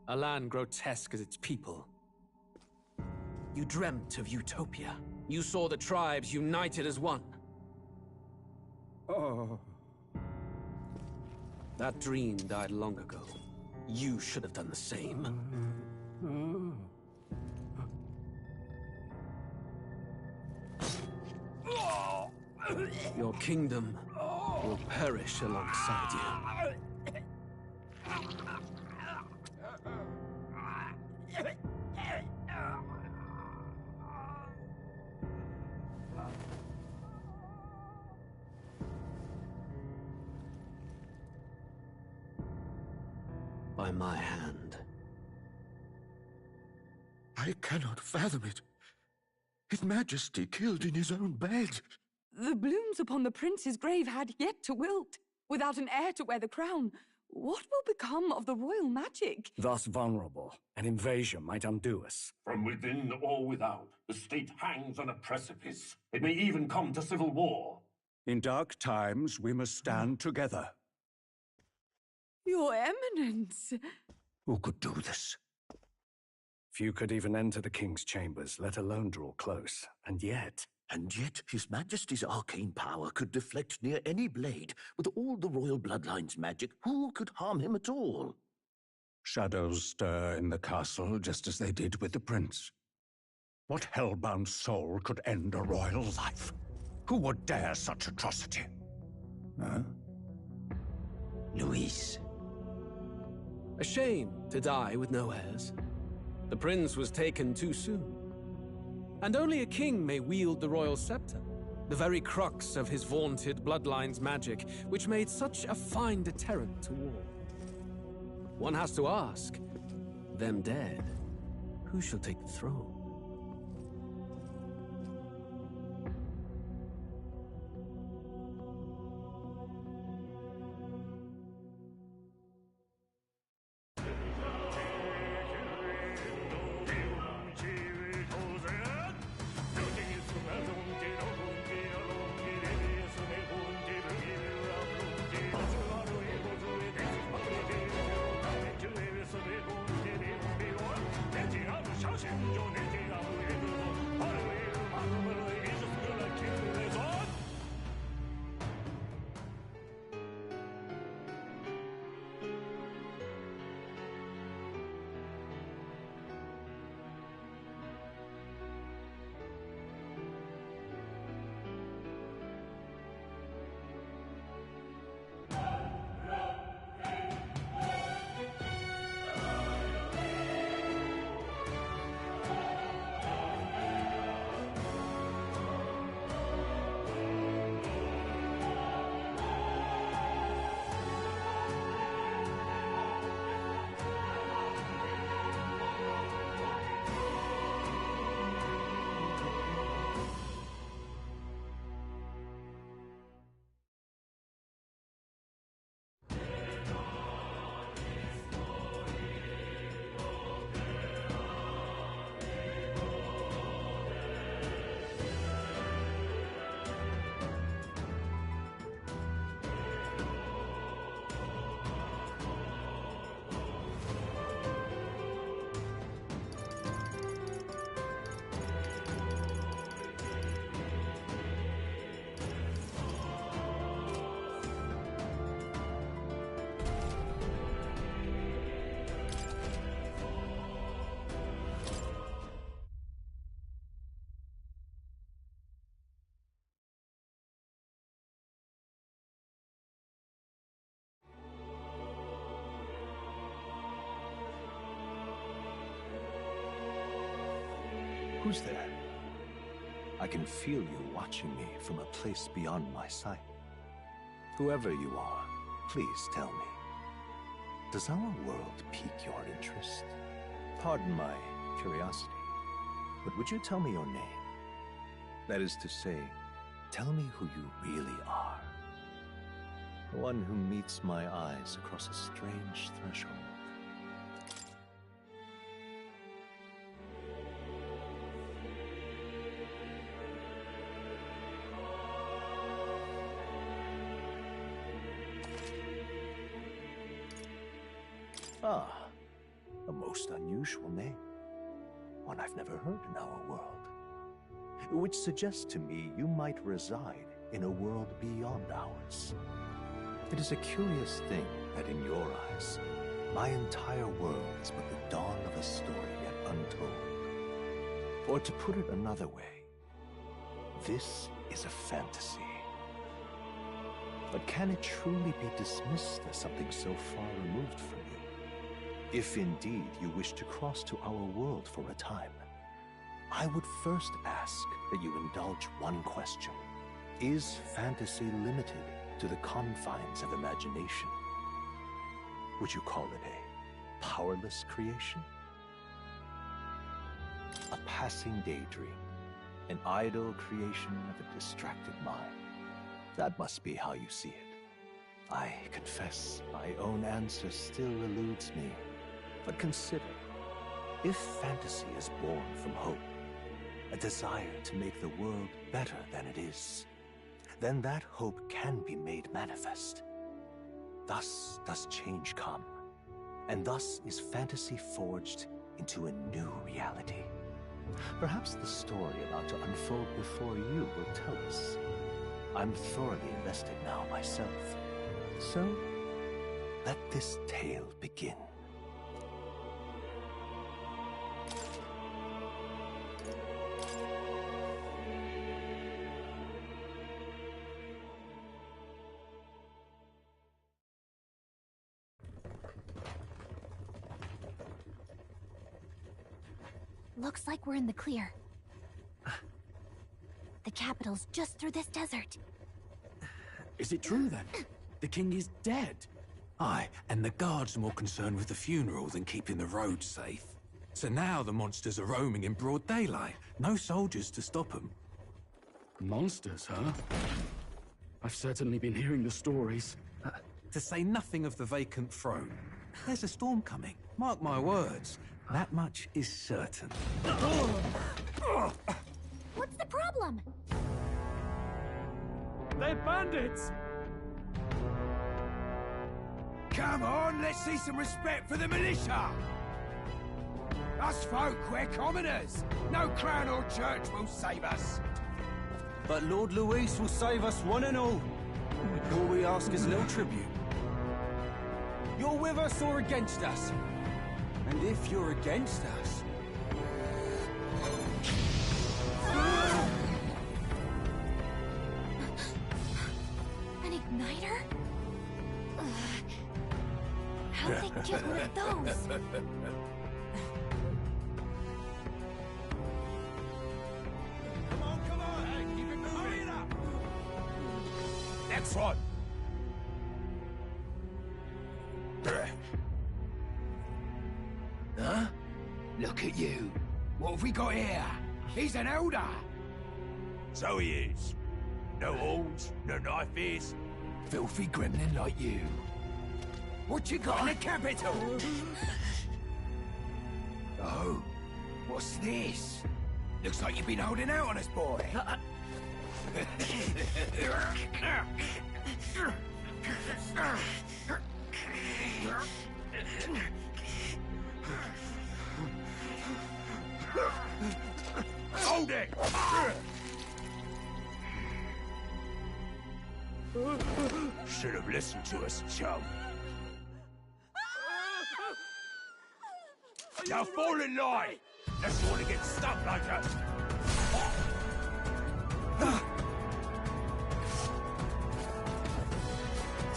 A land grotesque as its people. You dreamt of utopia. You saw the tribes united as one. Oh. That dream died long ago. You should have done the same. Your kingdom will perish alongside you. By my hand. I cannot fathom it. His Majesty killed in his own bed. The blooms upon the prince's grave had yet to wilt. Without an heir to wear the crown, what will become of the royal magic? Thus vulnerable, an invasion might undo us. From within or without, the state hangs on a precipice. It may even come to civil war. In dark times, we must stand together. Your Eminence! Who could do this? Few could even enter the king's chambers, let alone draw close. And yet His Majesty's arcane power could deflect near any blade. With all the royal bloodline's magic, who could harm him at all? shadows stir in the castle just as they did with the prince. What hellbound soul could end a royal life? Who would dare such atrocity? Huh? Luis. A shame to die with no heirs. The prince was taken too soon. And only a king may wield the royal scepter, the very crux of his vaunted bloodline's magic, which made such a fine deterrent to war. One has to ask, them dead, who shall take the throne? Who's there? I can feel you watching me from a place beyond my sight. Whoever you are, please tell me. Does our world pique your interest? Pardon my curiosity, but would you tell me your name? That is to say, tell me who you really are. The one who meets my eyes across a strange threshold. Ah, a most unusual name. One I've never heard in our world. Which suggests to me you might reside in a world beyond ours. It is a curious thing that in your eyes, my entire world is but the dawn of a story yet untold. Or to put it another way, this is a fantasy. But can it truly be dismissed as something so far removed from you? If indeed you wish to cross to our world for a time, I would first ask that you indulge one question. Is fantasy limited to the confines of imagination? Would you call it a powerless creation? A passing daydream, an idle creation of a distracted mind. That must be how you see it. I confess, my own answer still eludes me. But consider, if fantasy is born from hope, a desire to make the world better than it is, then that hope can be made manifest. Thus does change come, and thus is fantasy forged into a new reality. Perhaps the story about to unfold before you will tell us. I'm thoroughly invested now myself, so let this tale begin. Looks like we're in the clear. The capital's just through this desert. Is it true then? The king is dead? Aye, and the guards are more concerned with the funeral than keeping the roads safe. So now the monsters are roaming in broad daylight. No soldiers to stop them. Monsters, huh? I've certainly been hearing the stories. To say nothing of the vacant throne. There's a storm coming. Mark my words. That much is certain. What's the problem? They're bandits! Come on, let's see some respect for the militia! Us folk, we're commoners! No crown or church will save us! But Lord Luis will save us one and all. All we ask is a little tribute. You're with us or against us? And if you're against us... An igniter? How'd they get one of those? Come on! Hey, keep it moving! Hurry it up! Next one! Huh? Look at you! What have we got here? He's an elder! So he is. No horns, no knife is. Filthy gremlin like you. What you got in the capital? Oh, what's this? Looks like you've been holding out on us, boy. Hold it! Should have listened to us, chum. Now fall in line! Unless you want to get stuck like us.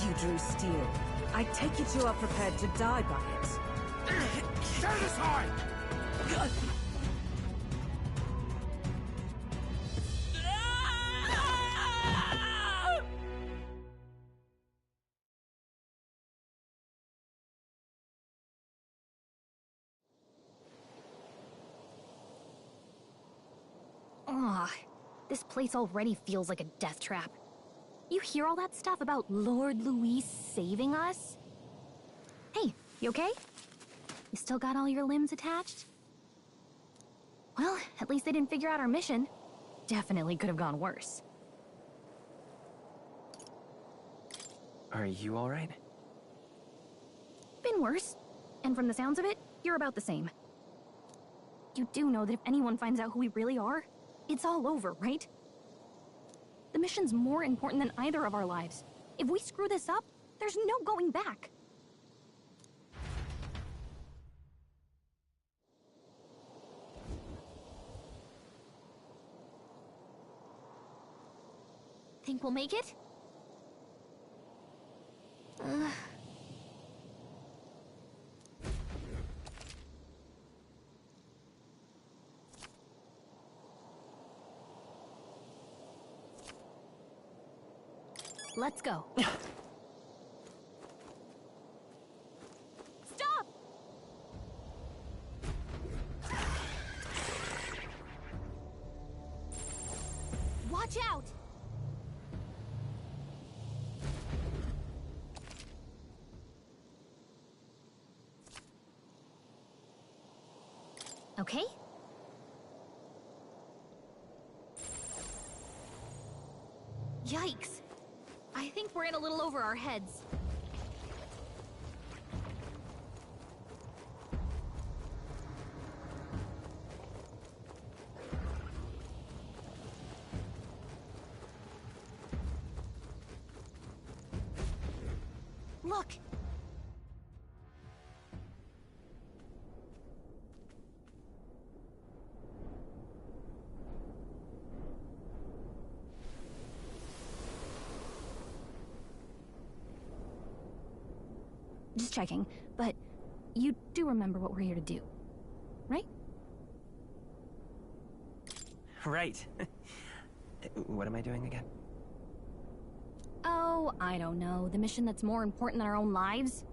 You drew steel. I take it you are prepared to die by it. Stand aside! Ugh, this place already feels like a death trap. You hear all that stuff about Lord Luis saving us? Hey, you okay? You still got all your limbs attached? Well, at least they didn't figure out our mission. Definitely could have gone worse. Are you alright? Been worse. And from the sounds of it, you're You're about the same. You do know that if anyone finds out who we really are, it's all over, right? The mission's more important than either of our lives. If we screw this up, there's no going back. Think we'll make it? Let's go. Stop! Watch out! Okay? Yikes! I think we're in a little over our heads. Look! Just checking, but you do remember what we're here to do, right? Right. What am I doing again? Oh, I don't know. The mission that's more important than our own lives?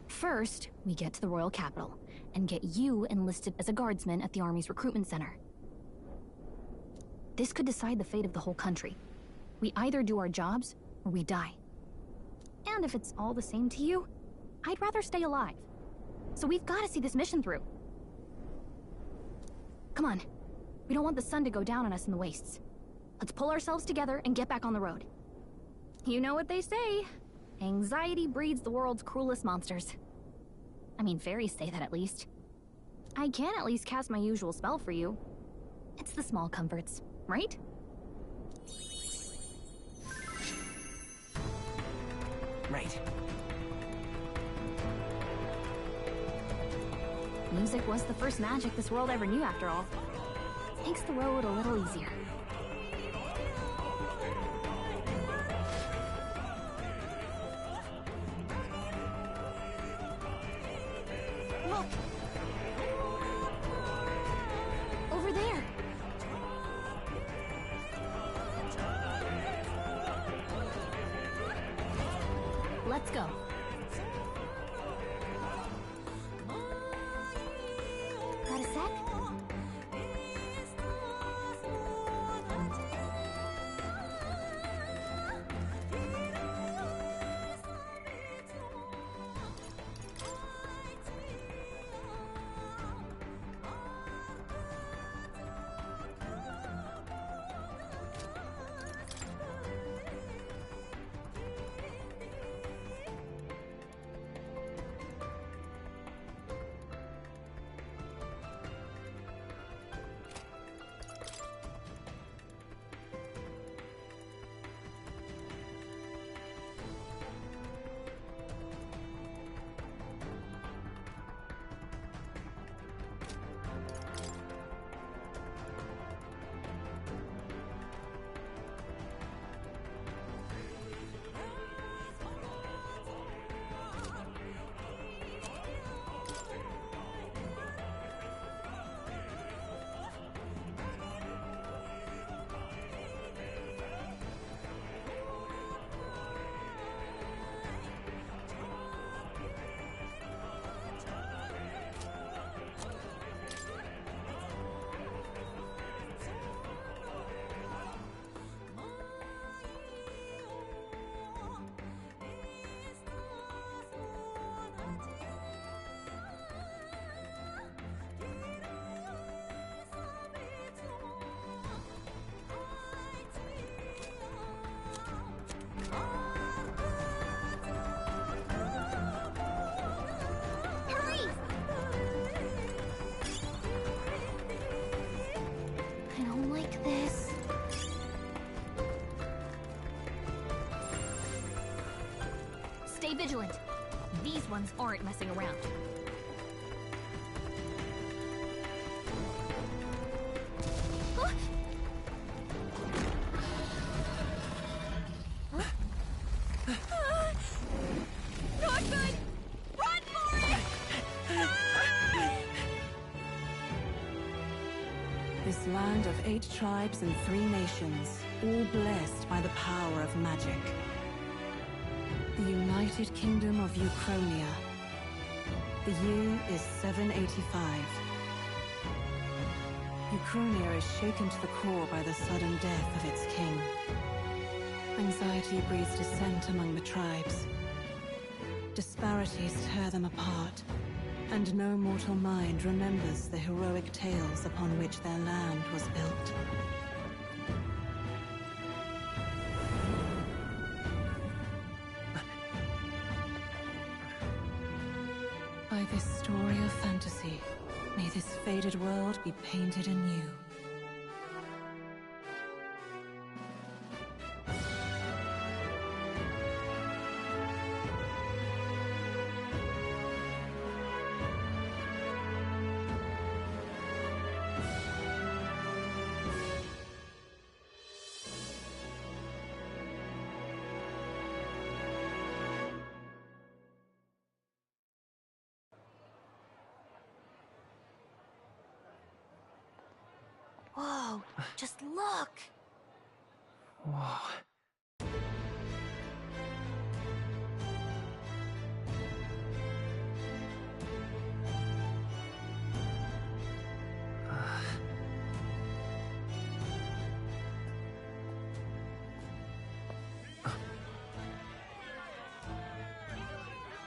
First, we get to the royal capital and get you enlisted as a guardsman at the army's recruitment center. This could decide the fate of the whole country. We either do our jobs or we die. And if it's all the same to you, I'd rather stay alive. So we've got to see this mission through. Come on. We don't want the sun to go down on us in the wastes. Let's pull ourselves together and get back on the road. You know what they say. Anxiety breeds the world's cruelest monsters. I mean, fairies say that at least. I can at least cast my usual spell for you. It's the small comforts, right? Right. Music was the first magic this world ever knew, after all. Makes the road a little easier. Look! Over there! Let's go. Got a sec? Stay vigilant. These ones aren't messing around. Huh? Not good! Run for it! This land of 8 tribes and 3 nations, all blessed by the power of magic. The United Kingdom of Uchronia. The year is 785. Uchronia is shaken to the core by the sudden death of its king. Anxiety breeds dissent among the tribes. Disparities tear them apart, and no mortal mind remembers the heroic tales upon which their land was built. By this story of fantasy, may this faded world be painted anew. Whoa, just look! Whoa.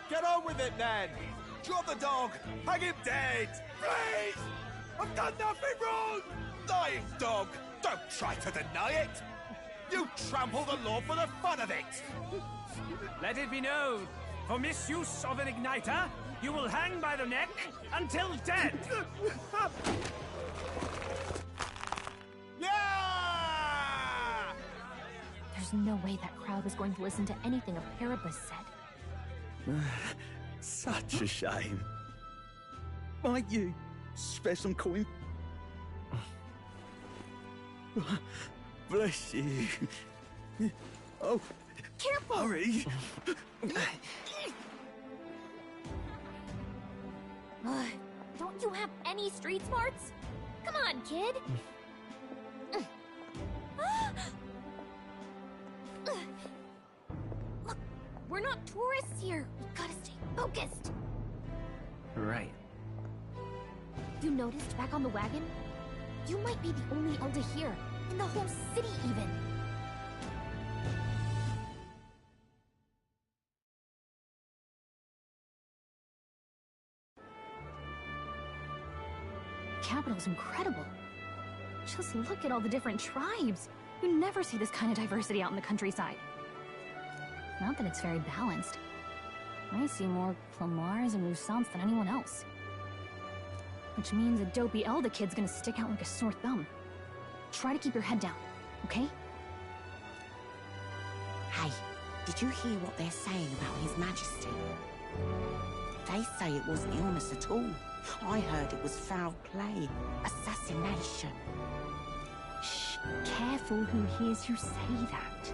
Get on with it, then! Drop the dog! Hang him dead! Please! I've done nothing wrong! Lying dog! Don't try to deny it! You trample the law for the fun of it! Let it be known, for misuse of an igniter, you will hang by the neck until dead! Yeah! There's no way that crowd was going to listen to anything a Paribus said. Such a shame. Might you spare some coin? Bless you. Oh, careful! Hurry! Don't you have any street smarts? Come on, kid! Look, we're not tourists here. We gotta stay focused. Right. You noticed back on the wagon? You might be the only Elder here, in the whole city even. The capital's incredible. Just look at all the different tribes. You never see this kind of diversity out in the countryside. Not that it's very balanced. I see more Clamars and Roussants than anyone else. Which means a dopey Elder kid's gonna stick out like a sore thumb. Try to keep your head down, okay? Hey, did you hear what they're saying about His Majesty? They say it wasn't illness at all. I heard it was foul play, assassination. Shh, careful who hears you say that.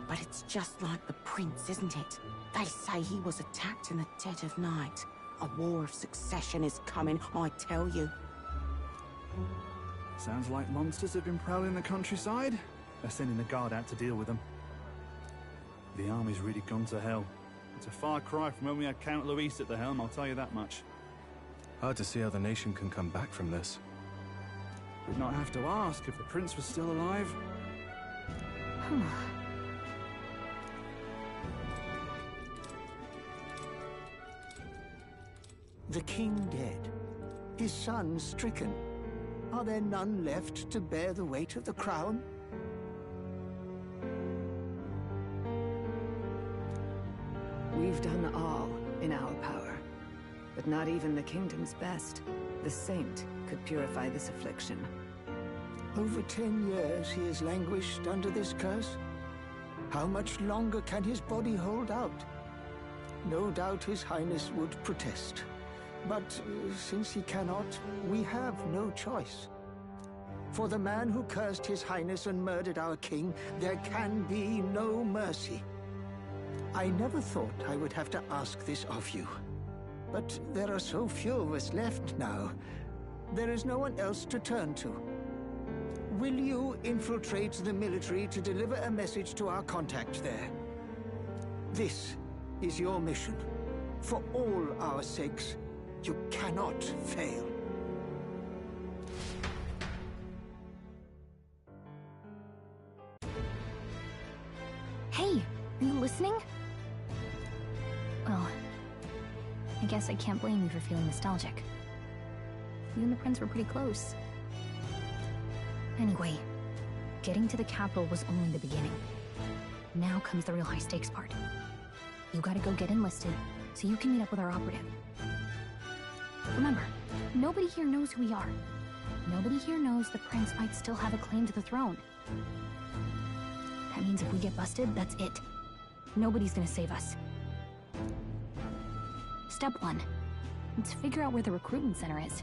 But it's just like the prince, isn't it? They say he was attacked in the dead of night. A war of succession is coming, I tell you. Sounds like monsters have been prowling the countryside. They're sending the guard out to deal with them. The army's really gone to hell. It's a far cry from when we had Count Luis at the helm, I'll tell you that much. Hard to see how the nation can come back from this. We'd not have to ask if the prince was still alive. The king dead, his son stricken. Are there none left to bear the weight of the crown? We've done all in our power, but not even the kingdom's best. The saint could purify this affliction. Over 10 years he has languished under this curse. How much longer can his body hold out? no doubt His Highness would protest. But since he cannot, we have no choice. For the man who cursed His Highness and murdered our king, there can be no mercy. I never thought I would have to ask this of you. But there are so few of us left now. There is no one else to turn to. Will you infiltrate the military to deliver a message to our contact there? This is your mission. For all our sakes, you cannot fail. Hey, are you listening? Well, I guess I can't blame you for feeling nostalgic. You and the prince were pretty close. Anyway, getting to the capital was only the beginning. Now comes the real high-stakes part. You gotta go get enlisted, so you can meet up with our operative. Remember, nobody here knows who we are. Nobody here knows the prince might still have a claim to the throne. That means if we get busted, that's it. Nobody's gonna save us. Step 1. Let's figure out where the recruitment center is.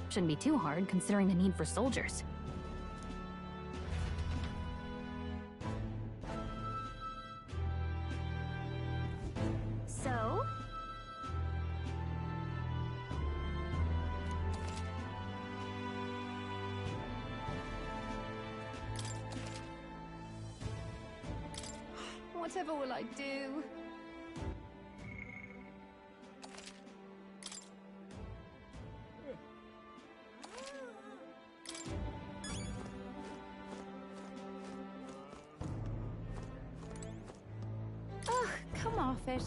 Shouldn't be too hard, considering the need for soldiers. So? Whatever will I do? Ugh, come off it.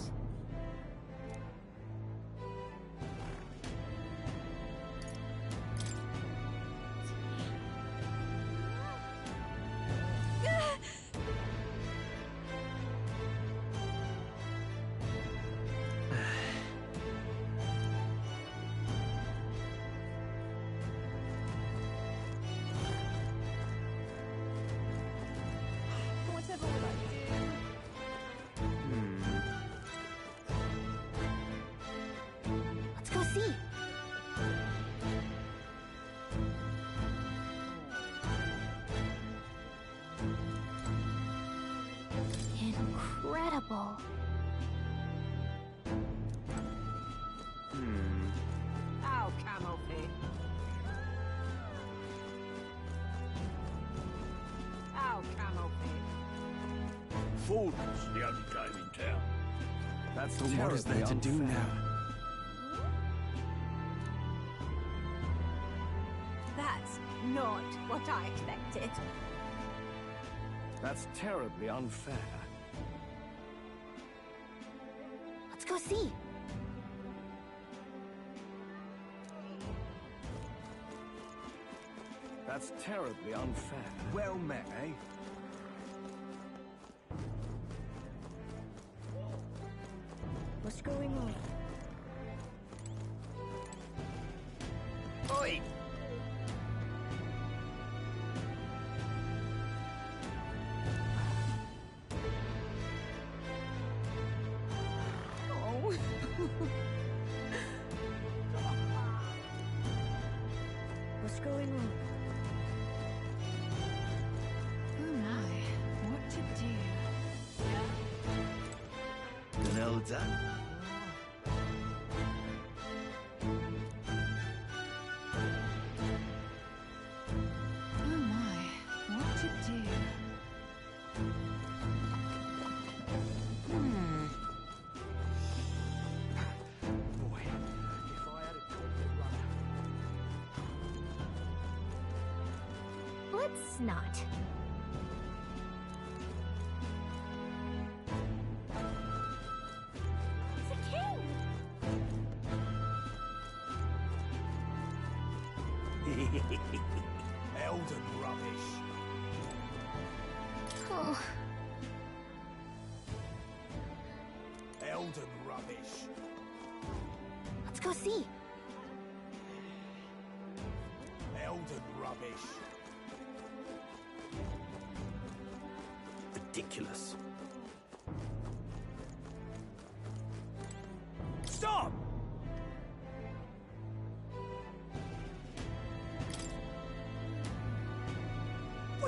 Whatever will I do? Let's go see. Incredible. Oh, Camelpie. Oh, Camelpie. Ford's the only game in town. That's So what is there to do now? That's not what I expected. That's terribly unfair. Let's go see. That's terribly unfair. Well met, eh? What's going on? Oi! Oh. What's going on? Oh my, what to do? An elder? Oh my, what to do? Boy, if I had a corporate runner. Let's not. It's a king! Elden rubbish. Oh, Elden rubbish. let's go see. Elden rubbish. Ridiculous.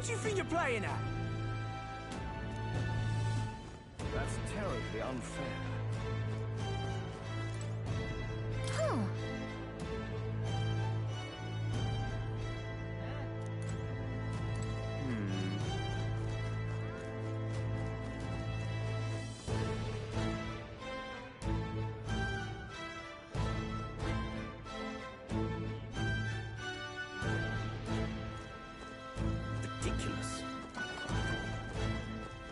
do you think you're playing at? That's terribly unfair. Huh. Ridiculous.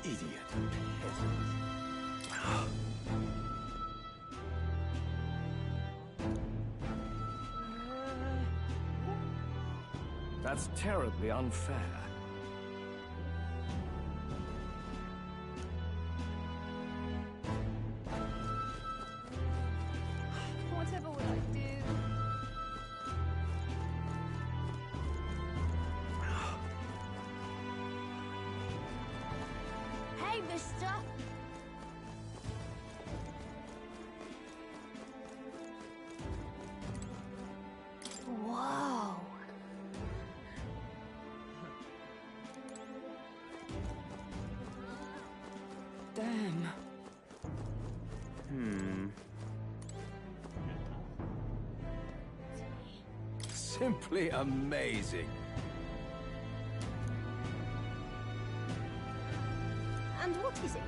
Idiot. That's terribly unfair. Whatever will I do? Hey, mister! Whoa. Damn. Simply amazing. And what is it?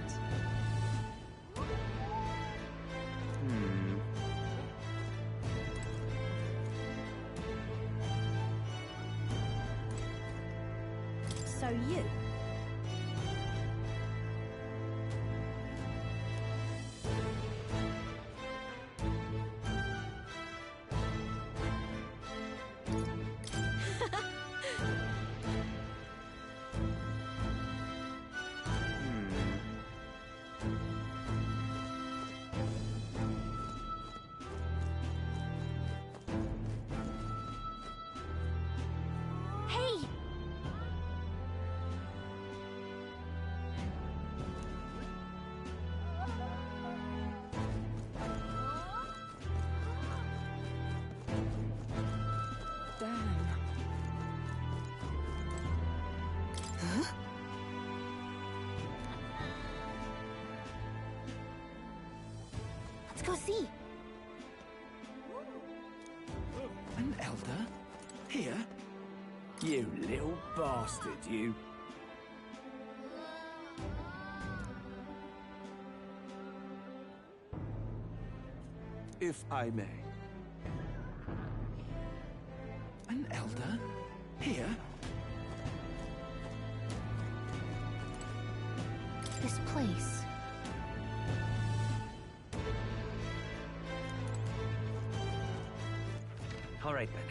So you... Hey! Damn. Huh? Let's go see. An elder? Here? You little bastard, you. If I may. An elder? Here? This place. All right, then.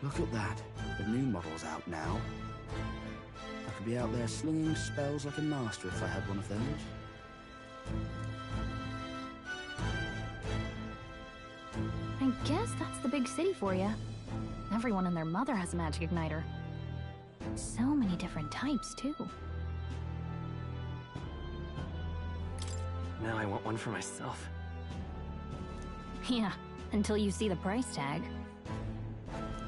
Look at that. The new model's out now. I could be out there slinging spells like a master if I had one of those. I guess that's the big city for you. Everyone and their mother has a magic igniter. So many different types, too. Now I want one for myself. Yeah, until you see the price tag.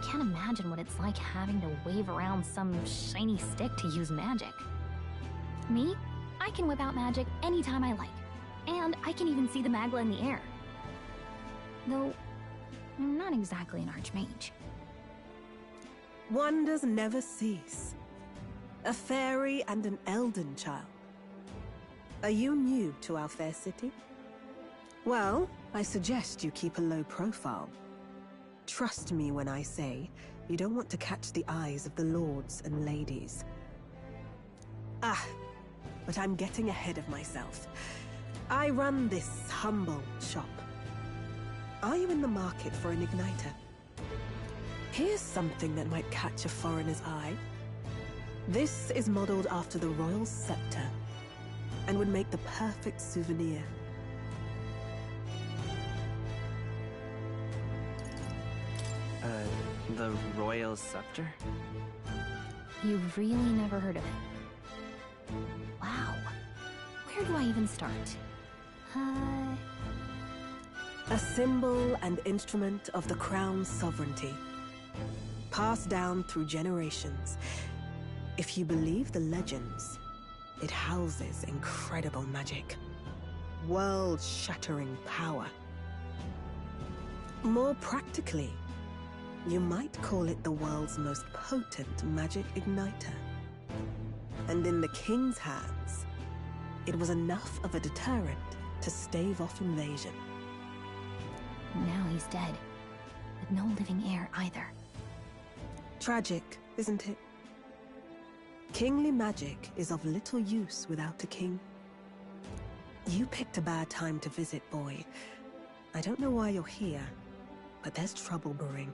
Can't imagine what it's like having to wave around some shiny stick to use magic. Me? I can whip out magic anytime I like. And I can even see the magla in the air. Though, I'm not exactly an archmage. Wonders never cease. A fairy and an elden child. Are you new to our fair city? Well, I suggest you keep a low profile. Trust me when I say you don't want to catch the eyes of the lords and ladies. Ah, but I'm getting ahead of myself. I run this humble shop. Are you in the market for an igniter? Here's something that might catch a foreigner's eye. This is modeled after the royal scepter and would make the perfect souvenir. The royal scepter? You've really never heard of it? Wow. Where do I even start? A symbol and instrument of the crown's sovereignty, passed down through generations. If you believe the legends, it houses incredible magic, world-shattering power. More practically, you might call it the world's most potent magic igniter. And in the king's hands, it was enough of a deterrent to stave off invasion. Now he's dead, with no living heir either. Tragic, isn't it? Kingly magic is of little use without a king. You picked a bad time to visit, boy. I don't know why you're here, but there's trouble brewing.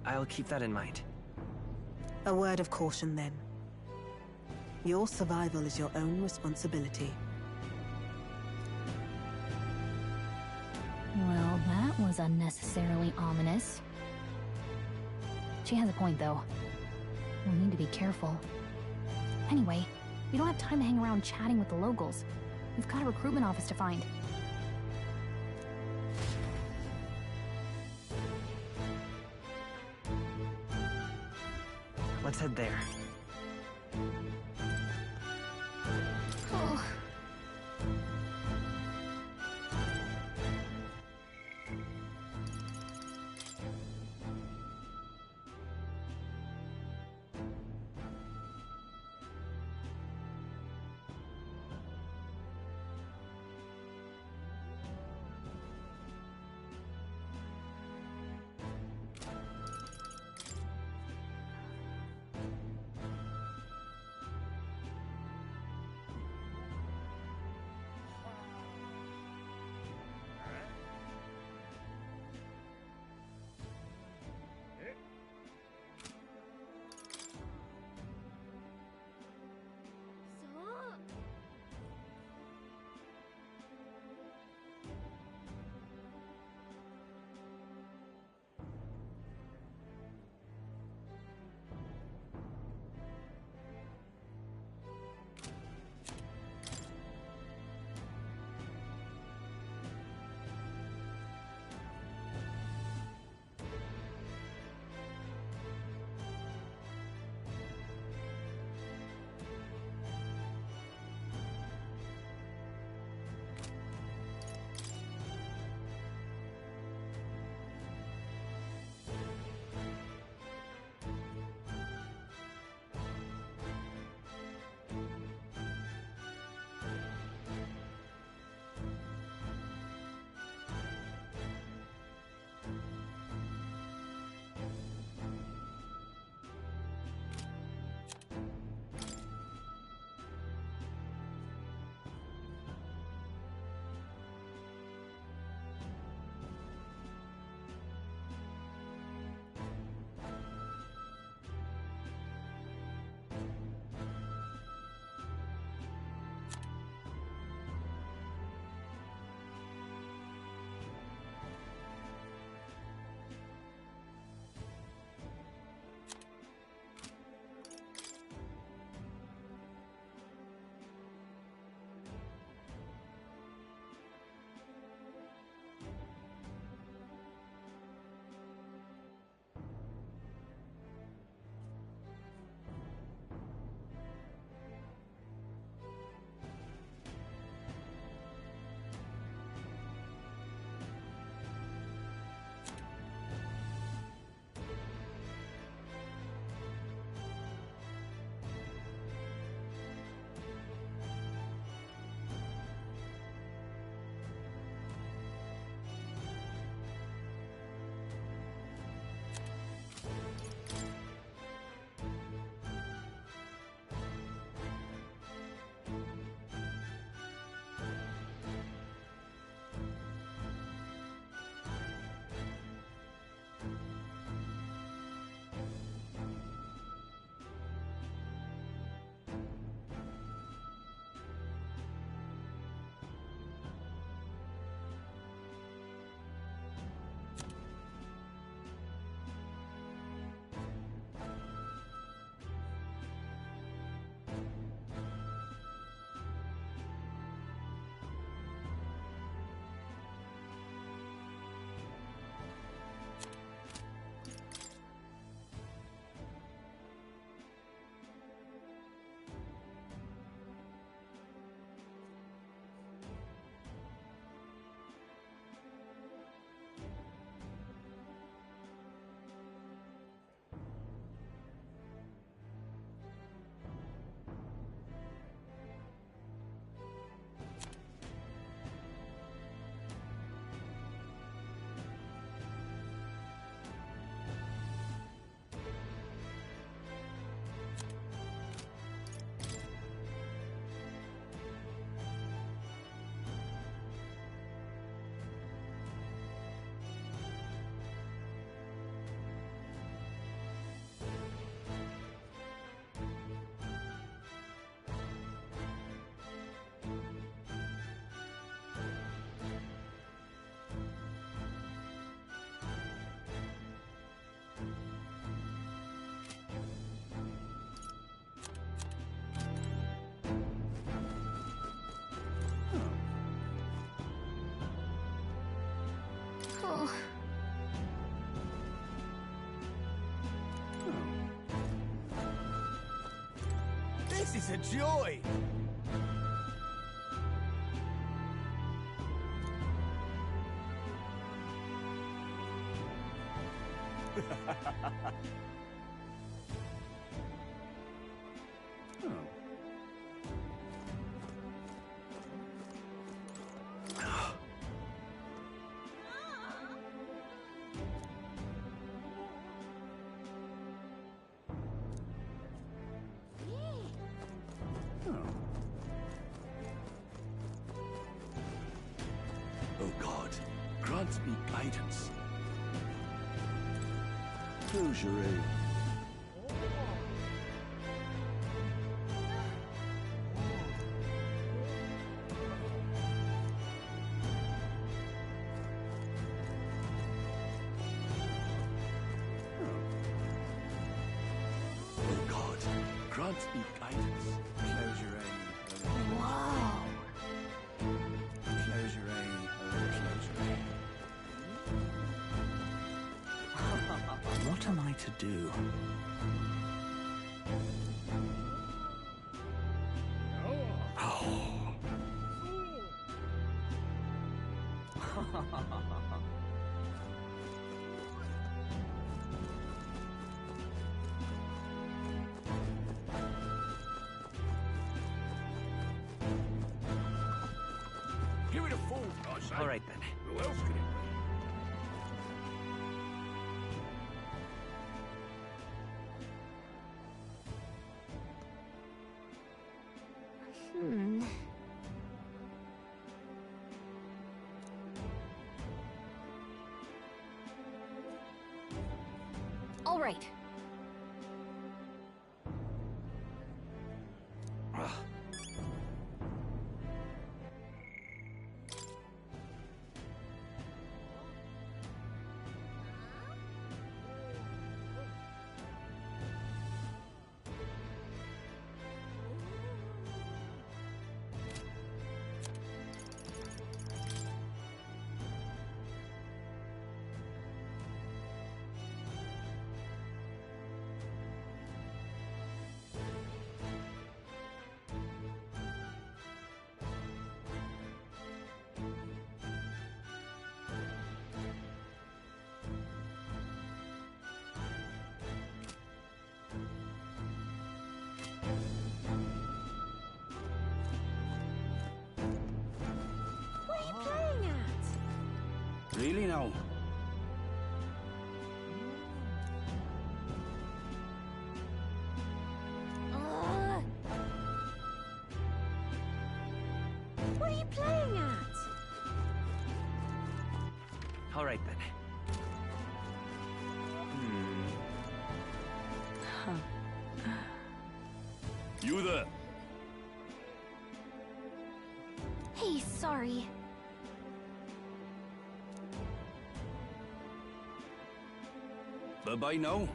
I'll keep that in mind. A word of caution, then. Your survival is your own responsibility. Well, that was unnecessarily ominous. She has a point, though. We'll need to be careful. Anyway, we don't have time to hang around chatting with the locals. We've got a recruitment office to find. Let's head there. Oh. a joy! Oh God, grant me guidance. Close your eyes. Oh God, grant me guidance. Close your eyes. Whoa. Close your eyes. Close your eyes. What am I to do? Give it a full, I say. All right, then. Who else can it be? Hmm. All right. What are you playing at? Really now? What are you playing at? All right, then. You there? Hey, sorry. Bye-bye now.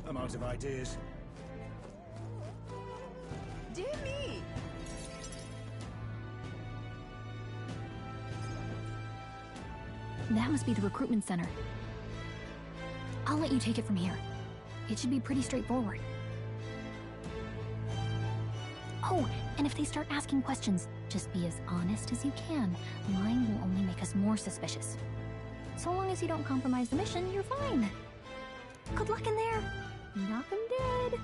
I'm out of ideas. Dear me! That must be the recruitment center. I'll let you take it from here. It should be pretty straightforward. Oh, and if they start asking questions, just be as honest as you can. Lying will only make us more suspicious. So long as you don't compromise the mission, you're fine. Good luck in there. Knock 'em dead.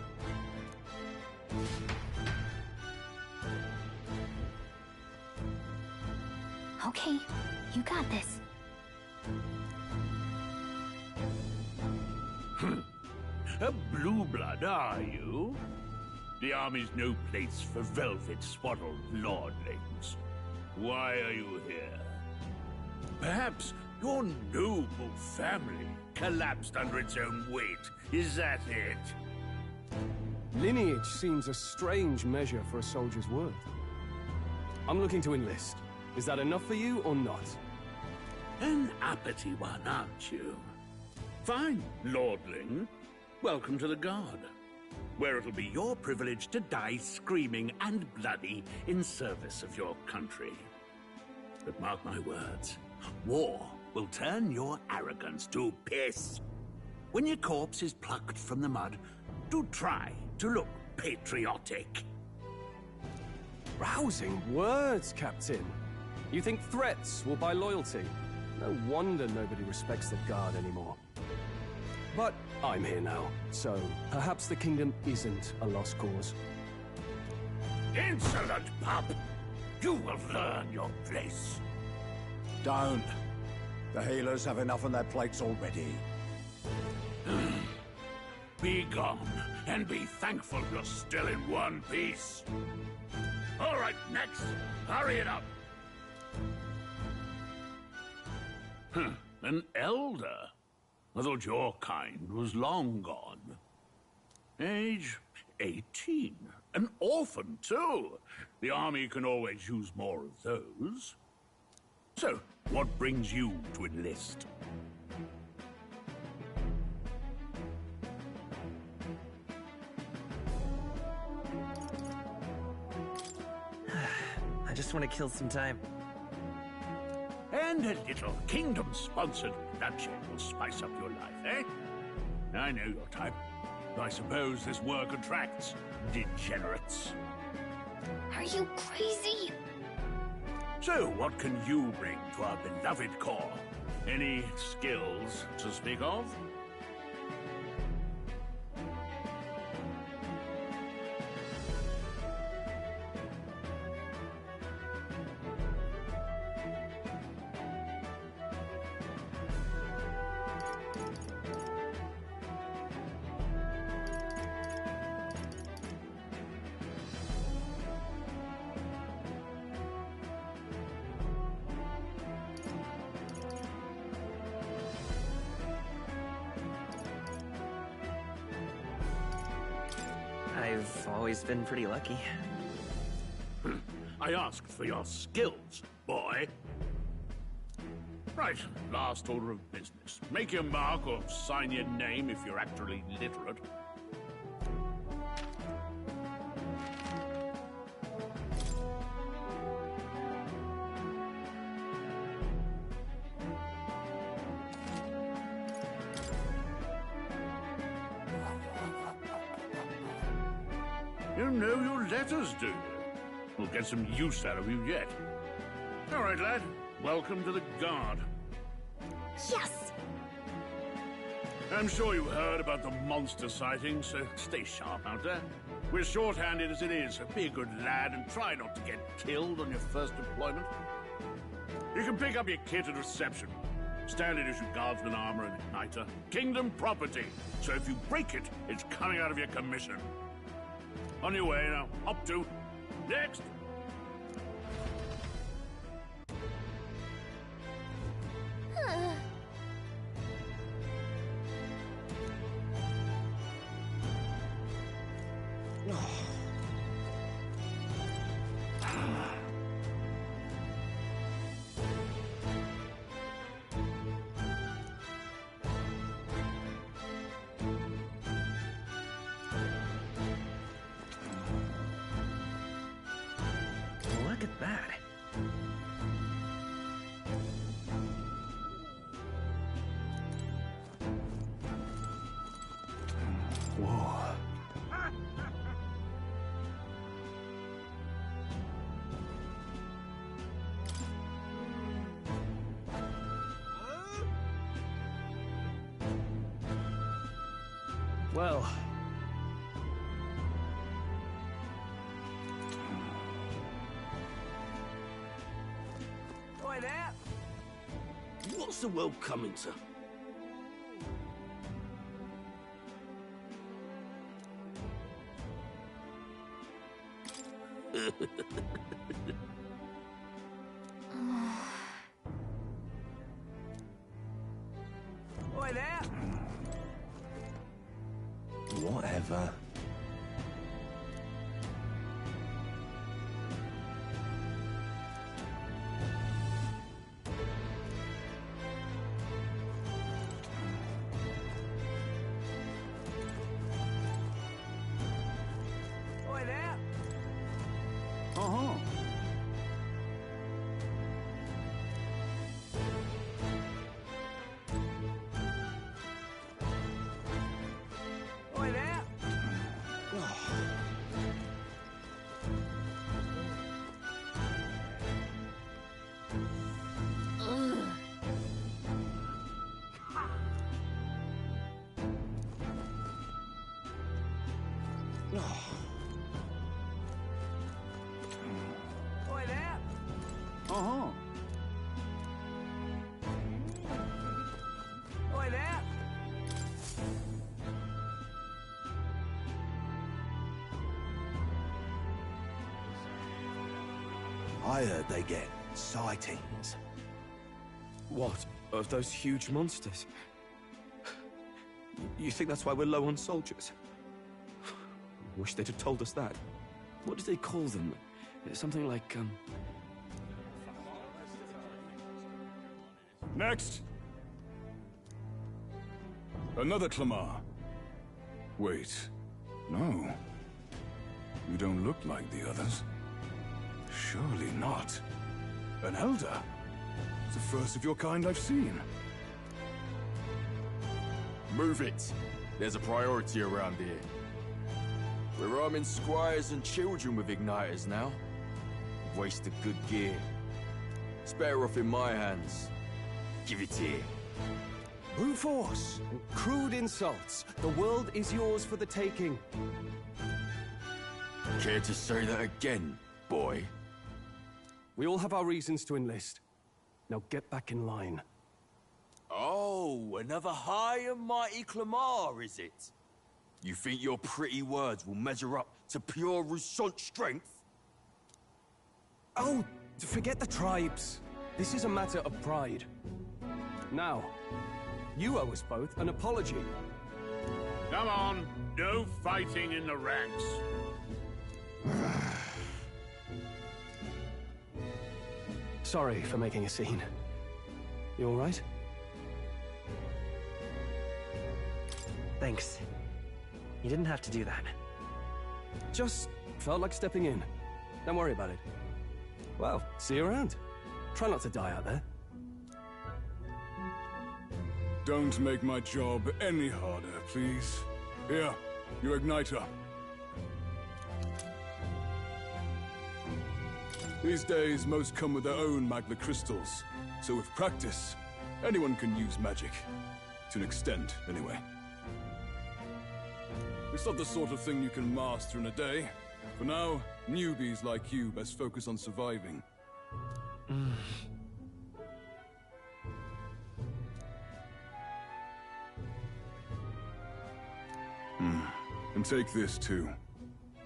Okay, you got this. A blue blood, are you? The army's no place for velvet-swaddled lordlings. Why are you here? Perhaps your noble family collapsed under its own weight. Is that it? Lineage seems a strange measure for a soldier's worth. I'm looking to enlist. Is that enough for you or not? An uppity one, aren't you? Fine, lordling. Welcome to the Guard, where it'll be your privilege to die screaming and bloody in service of your country. But mark my words, war will turn your arrogance to piss. When your corpse is plucked from the mud, do try to look patriotic. Rousing words, Captain. You think threats will buy loyalty? No wonder nobody respects the Guard anymore. But I'm here now, so perhaps the kingdom isn't a lost cause. Insolent pup! You will learn your place. Don't. The healers have enough on their plates already. Be gone, and be thankful you're still in one piece. All right, next. Hurry it up. An elder? I thought your kind was long gone. Age 18. An orphan, too. The army can always use more of those. So, what brings you to enlist? I just want to kill some time. And a little kingdom-sponsored bloodshed will spice up your life, eh? I know your type. I suppose this work attracts degenerates. Are you crazy? So, what can you bring to our beloved corps? Any skills to speak of? I've always been pretty lucky. I asked for your skills, boy. Right, last order of business. Make your mark or sign your name if you're actually literate. You know your letters, do you? We'll get some use out of you yet. All right, lad. Welcome to the Guard. Yes! I'm sure you heard about the monster sighting, so stay sharp out there. We're short-handed as it is, so be a good lad and try not to get killed on your first deployment. You can pick up your kit at reception. Standard issue guardsman armor and igniter. Kingdom property, so if you break it, it's coming out of your commission. On your way now. Up to. Next! Look at that. Whoa. Well. Boy there! What's the world coming to? Boy there! Whatever. Boy there! Oi there! Uh-huh. Oi there! I heard they get sightings. What? Of those huge monsters? You think that's why we're low on soldiers? Wish they'd have told us that. What did they call them? Something like, Next! Another Clamar. Wait, no. You don't look like the others. Surely not. An Elder? It's the first of your kind I've seen. Move it. There's a priority around here. We're arming squires and children with igniters now. Wasted good gear. It's better off in my hands. Give it here. Brute force and crude insults. The world is yours for the taking. Care to say that again, boy? We all have our reasons to enlist. Now get back in line. Oh, another high and mighty Clamar, is it? You think your pretty words will measure up to pure Roussant strength? Oh, forget the tribes. This is a matter of pride. Now, you owe us both an apology. Come on, no fighting in the ranks. Sorry for making a scene. You all right? thanks. You didn't have to do that. Just felt like stepping in. Don't worry about it. Well, see you around. Try not to die out there. Don't make my job any harder, please. Here, your igniter. These days, most come with their own magna crystals. So with practice, anyone can use magic. To an extent, anyway. It's not the sort of thing you can master in a day. For now, newbies like you best focus on surviving. And take this too.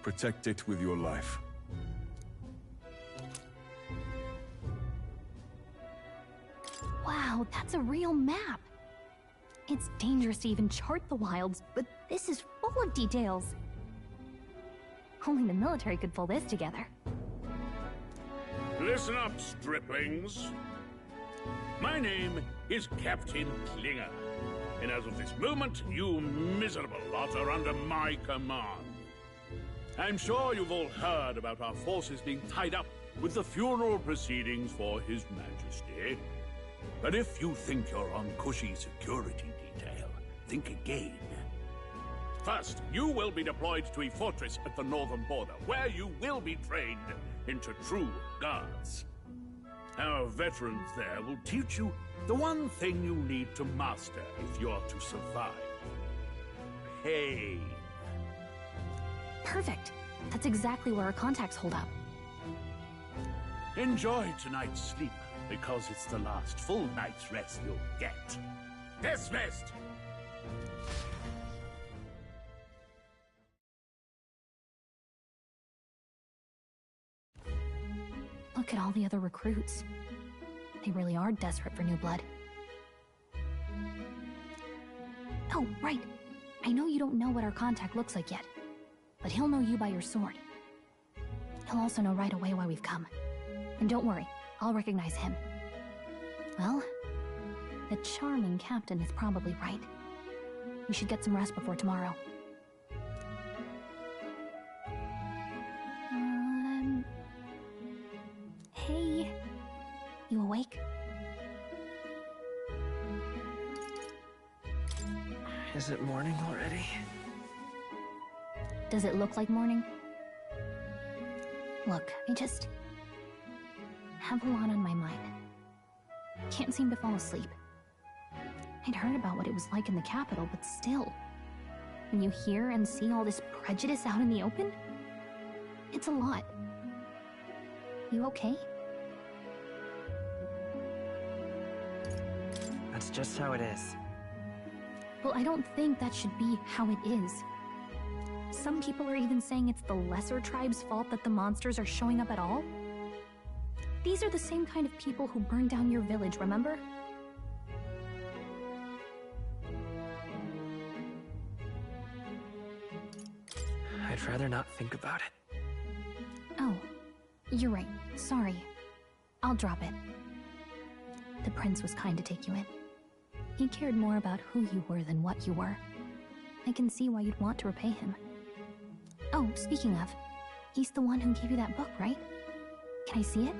Protect it with your life. Wow, that's a real map. It's dangerous to even chart the wilds, but this is full of details. Only the military could pull this together. Listen up, striplings. My name is Captain Klinger, and as of this moment, you miserable lot are under my command. I'm sure you've all heard about our forces being tied up with the funeral proceedings for His Majesty. But if you think you're on cushy security detail, think again. First, you will be deployed to a fortress at the northern border, where you will be trained into true guards. Our veterans there will teach you the one thing you need to master if you're to survive. Pain. Perfect. That's exactly where our contacts hold up. Enjoy tonight's sleep, because it's the last full night's rest you'll get. Dismissed! Look at all the other recruits. They really are desperate for new blood. Oh, right. I know you don't know what our contact looks like yet, but he'll know you by your sword. He'll also know right away why we've come. And don't worry, I'll recognize him. Well, the charming captain is probably right. We should get some rest before tomorrow. Hey, you awake? Is it morning already? Does it look like morning? Look, I just have a lot on my mind. Can't seem to fall asleep. I'd heard about what it was like in the capital, but still. when you hear and see all this prejudice out in the open? It's a lot. You okay? That's just how it is. Well, I don't think that should be how it is. Some people are even saying it's the lesser tribe's fault that the monsters are showing up at all. These are the same kind of people who burned down your village, remember? I'd rather not think about it. Oh, you're right. Sorry. I'll drop it. The prince was kind to take you in. He cared more about who you were than what you were. I can see why you'd want to repay him. Oh, speaking of, he's the one who gave you that book, right? Can I see it?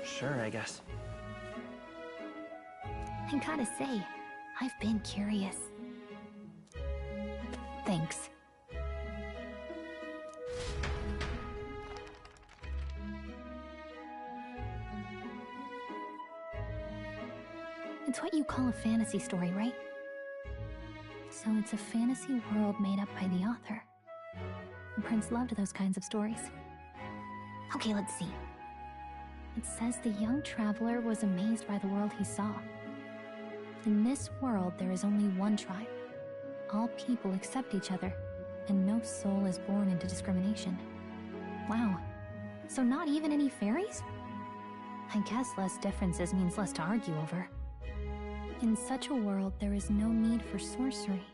Sure, I guess. I gotta say, I've been curious. Thanks. It's what you call a fantasy story, right? So it's a fantasy world made up by the author. The prince loved those kinds of stories. Okay, let's see. It says the young traveler was amazed by the world he saw. In this world, there is only one tribe. All people accept each other, and no soul is born into discrimination. Wow. So not even any fairies? I guess less differences means less to argue over. In such a world, there is no need for sorcery.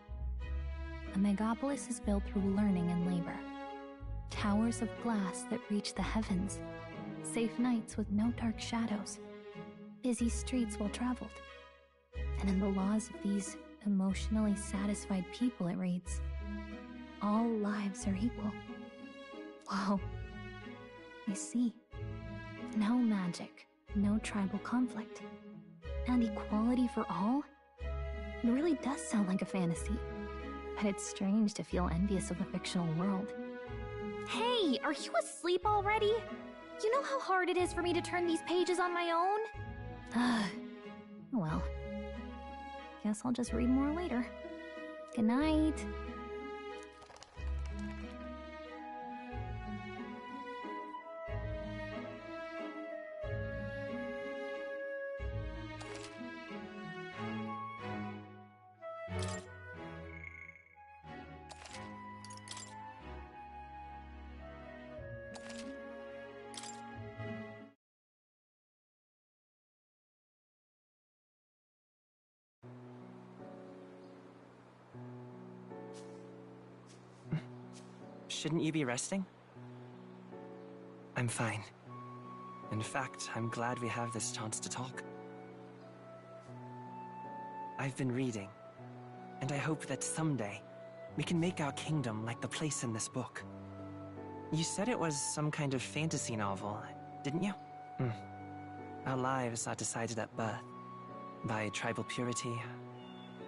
A megapolis is built through learning and labor. Towers of glass that reach the heavens. Safe nights with no dark shadows. Busy streets well traveled. And in the laws of these emotionally satisfied people, it reads, all lives are equal. Whoa. I see. No magic, no tribal conflict. And equality for all? It really does sound like a fantasy. But it's strange to feel envious of a fictional world. Hey, are you asleep already? You know how hard it is for me to turn these pages on my own? Well, guess I'll just read more later. Good night. Shouldn't you be resting? I'm fine. In fact, I'm glad we have this chance to talk. I've been reading, and I hope that someday we can make our kingdom like the place in this book. You said it was some kind of fantasy novel, didn't you? Our lives are decided at birth, by tribal purity,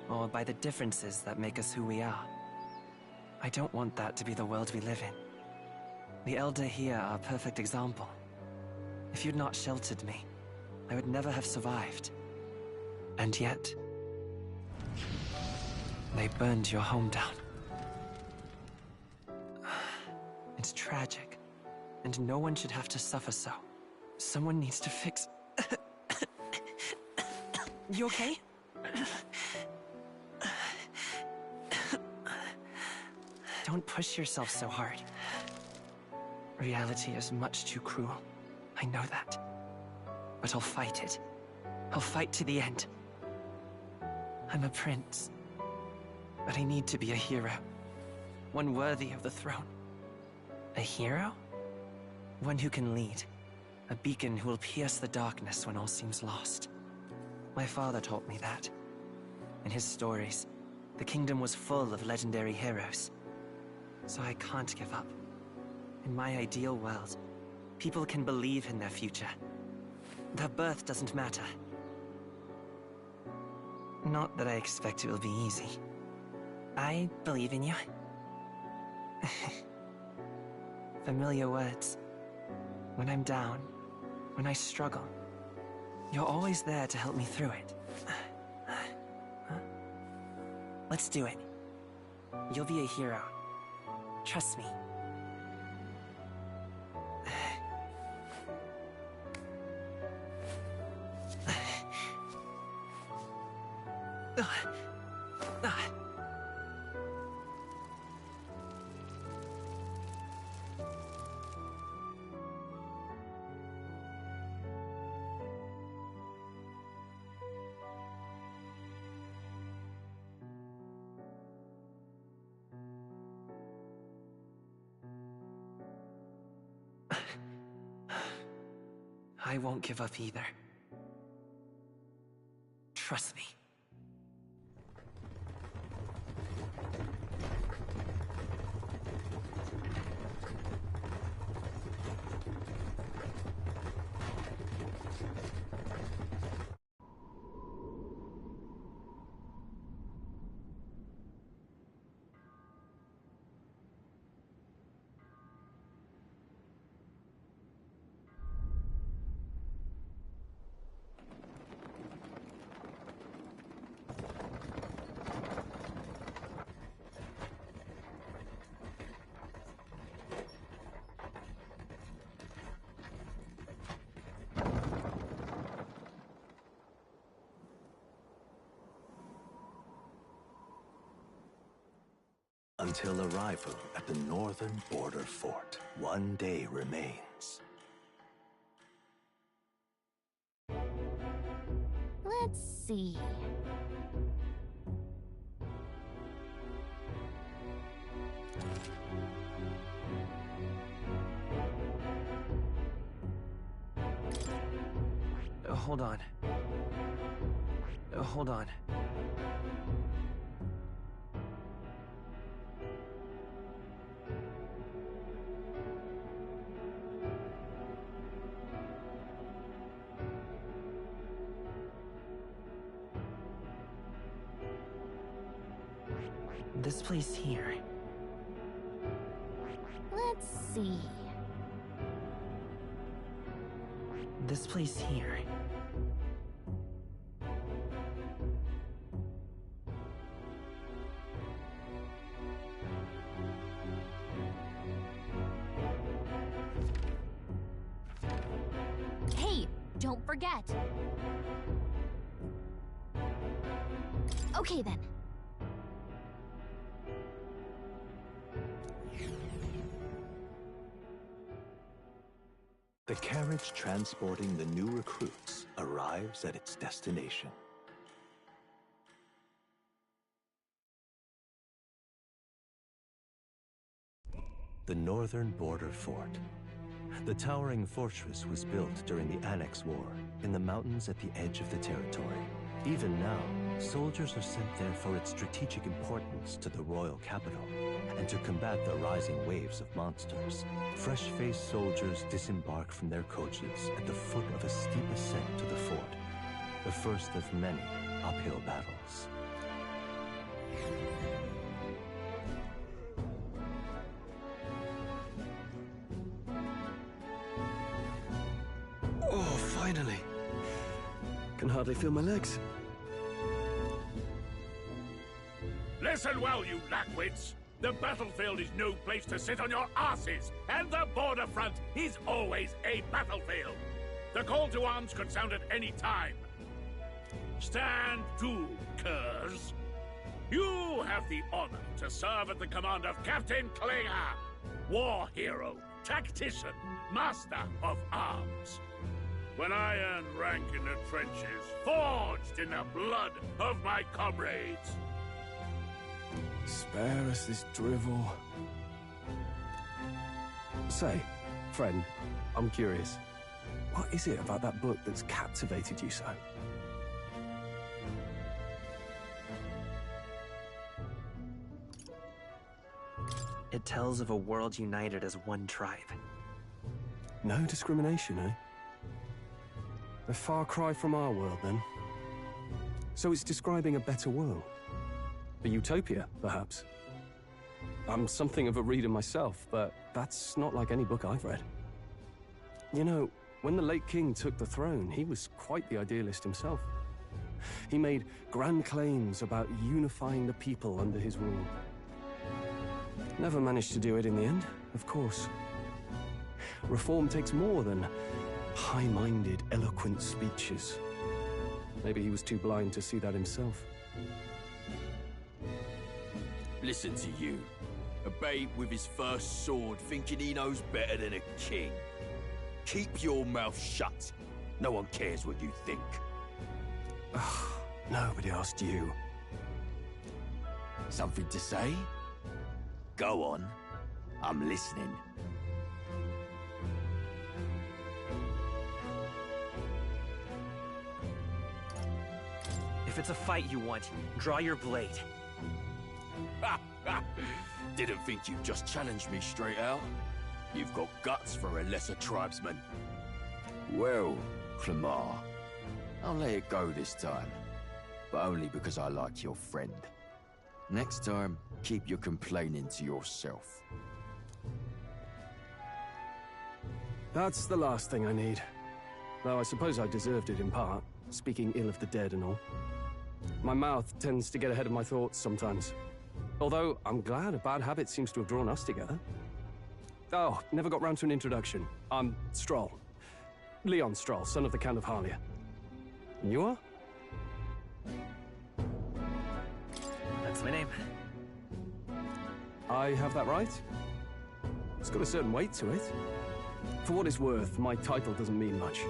or by the differences that make us who we are. I don't want that to be the world we live in. The Elder here are a perfect example. If you'd not sheltered me, I would never have survived. And yet, they burned your home down. It's tragic, and no one should have to suffer so. Someone needs to fix... You okay? Don't push yourself so hard. Reality is much too cruel. I know that. But I'll fight it. I'll fight to the end. I'm a prince. But I need to be a hero. One worthy of the throne. A hero? One who can lead. A beacon who will pierce the darkness when all seems lost. My father taught me that. In his stories, the kingdom was full of legendary heroes. So I can't give up. In my ideal world, people can believe in their future. Their birth doesn't matter. Not that I expect it will be easy. I believe in you. Familiar words. When I'm down, when I struggle, you're always there to help me through it. Let's do it. You'll be a hero. Trust me. I won't give up either. Trust me. Until arrival at the northern border fort, one day remains. Let's see. Hold on. Hold on. This place here. Let's see. This place here. Hey, don't forget. Okay then. The carriage transporting the new recruits arrives at its destination. The northern border fort. The towering fortress was built during the Annex War in the mountains at the edge of the territory. Even now, soldiers are sent there for its strategic importance to the royal capital and to combat the rising waves of monsters. Fresh-faced soldiers disembark from their coaches at the foot of a steep ascent to the fort, the first of many uphill battles. Oh, finally. Can hardly feel my legs. Listen well, you lackwits. The battlefield is no place to sit on your asses, and the border front is always a battlefield. The call to arms could sound at any time. Stand to, curs. You have the honor to serve at the command of Captain Klinger, war hero, tactician, master of arms. When I earned rank in the trenches, forged in the blood of my comrades. Spare us this drivel. Say, friend, I'm curious. What is it about that book that's captivated you so? It tells of a world united as one tribe. No discrimination, eh? A far cry from our world, then. So it's describing a better world. A utopia, perhaps. I'm something of a reader myself, but that's not like any book I've read. You know, when the late king took the throne, he was quite the idealist himself. He made grand claims about unifying the people under his rule. Never managed to do it in the end, of course. Reform takes more than high-minded, eloquent speeches. Maybe he was too blind to see that himself. Listen to you. A babe with his first sword thinking he knows better than a king. Keep your mouth shut. No one cares what you think. Nobody asked you. Something to say? Go on. I'm listening. If it's a fight you want, draw your blade. Didn't think you'd just challenge me straight out. You've got guts for a lesser tribesman. Well, Clemar, I'll let it go this time. But only because I like your friend. Next time, keep your complaining to yourself. That's the last thing I need. Though I suppose I deserved it in part, speaking ill of the dead and all. My mouth tends to get ahead of my thoughts sometimes. Although, I'm glad a bad habit seems to have drawn us together. Oh, never got round to an introduction. I'm Stroll. Leon Stroll, son of the Count of Harlia. And you are? That's my name. I have that right? It's got a certain weight to it. For what it's worth, my title doesn't mean much.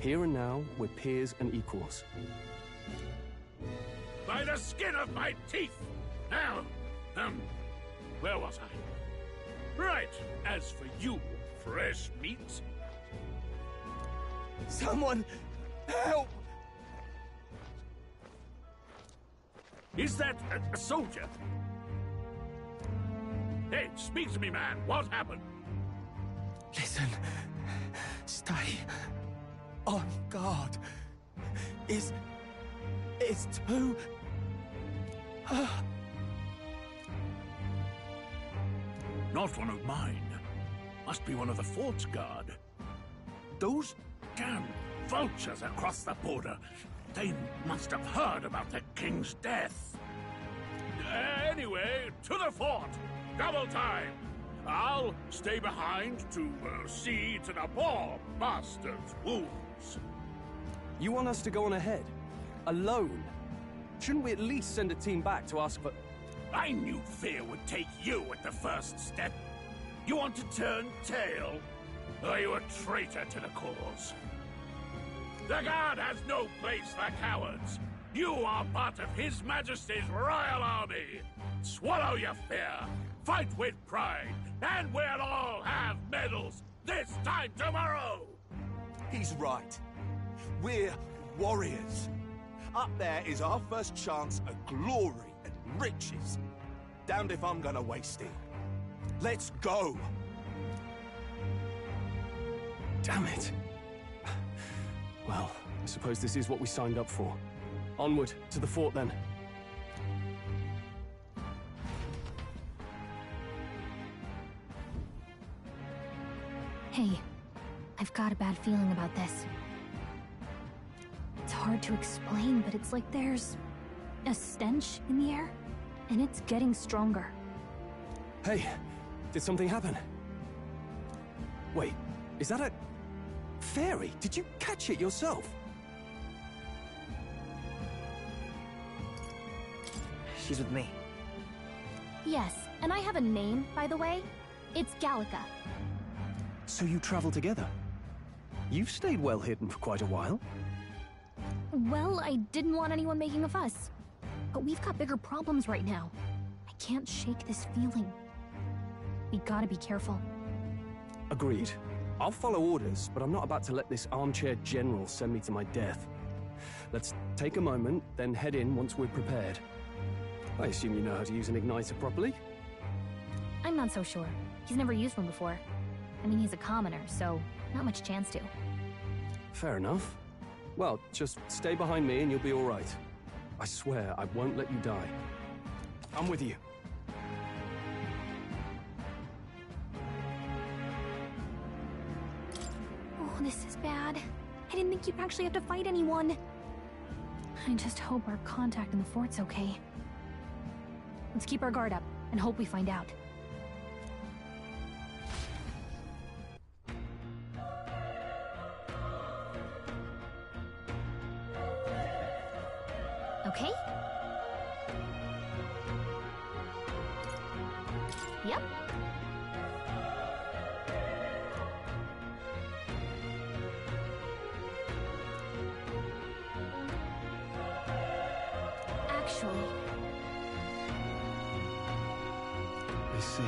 Here and now, we're peers and equals. By the skin of my teeth! Now, where was I? Right, as for you, fresh meat. Someone help! Is that a soldier? Hey, speak to me, man. What happened? Listen. Stay on guard. It's too... Not one of mine. Must be one of the fort's guard. Those damn vultures across the border. They must have heard about the king's death. Anyway, to the fort. Double time. I'll stay behind to see to the poor bastard's wounds. You want us to go on ahead? Alone? Shouldn't we at least send a team back to ask for... I knew fear would take you at the first step. You want to turn tail? Are you a traitor to the cause? The Guard has no place for cowards. You are part of His Majesty's Royal Army. Swallow your fear, fight with pride, and we'll all have medals this time tomorrow! He's right. We're warriors. Up there is our first chance at glory and riches. Damned if I'm gonna waste it. Let's go! Damn it. Well, I suppose this is what we signed up for. Onward, to the fort then. Hey, I've got a bad feeling about this. It's hard to explain, but it's like there's a stench in the air, and it's getting stronger. Hey, did something happen? Wait, is that a... fairy? Did you catch it yourself? She's with me. Yes, and I have a name, by the way. It's Gallica. So you travel together? You've stayed well hidden for quite a while. Well, I didn't want anyone making a fuss. But we've got bigger problems right now. I can't shake this feeling. We gotta be careful. Agreed. I'll follow orders, but I'm not about to let this armchair general send me to my death. Let's take a moment, then head in once we're prepared. I assume you know how to use an igniter properly? I'm not so sure. He's never used one before. I mean, he's a commoner, so not much chance to. Fair enough. Well, just stay behind me and you'll be all right. I swear I won't let you die. I'm with you. Oh, this is bad. I didn't think you'd actually have to fight anyone. I just hope our contact in the fort's okay. Let's keep our guard up and hope we find out. Okay? Yep. Actually... I see.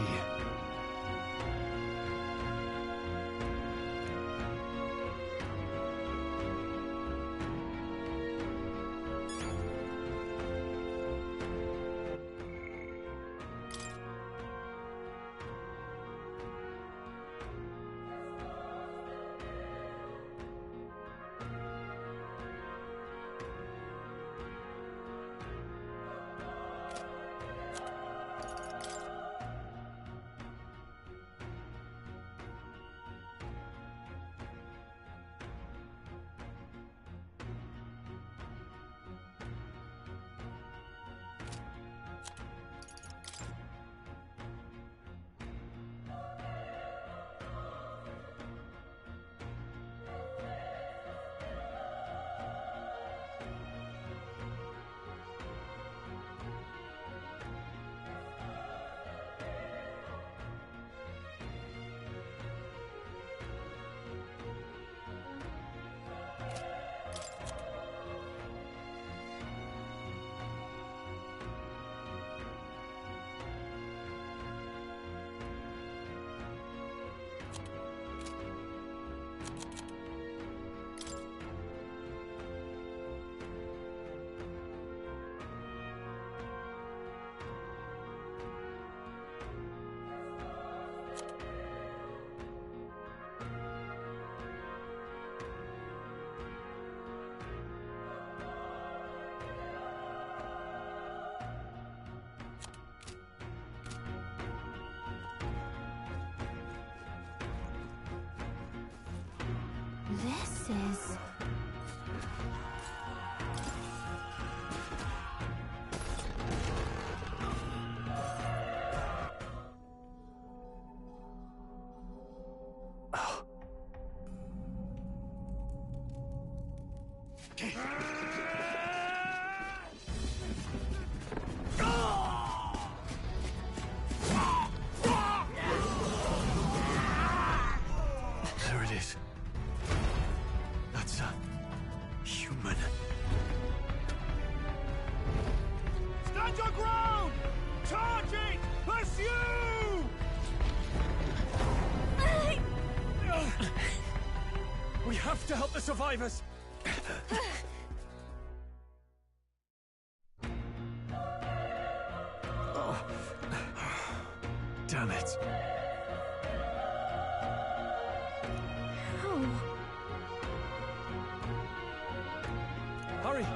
This is... There it is. That's a human. Stand your ground! Charge it! Pursue! We have to help the survivors! Oh. Damn it. How? Hurry!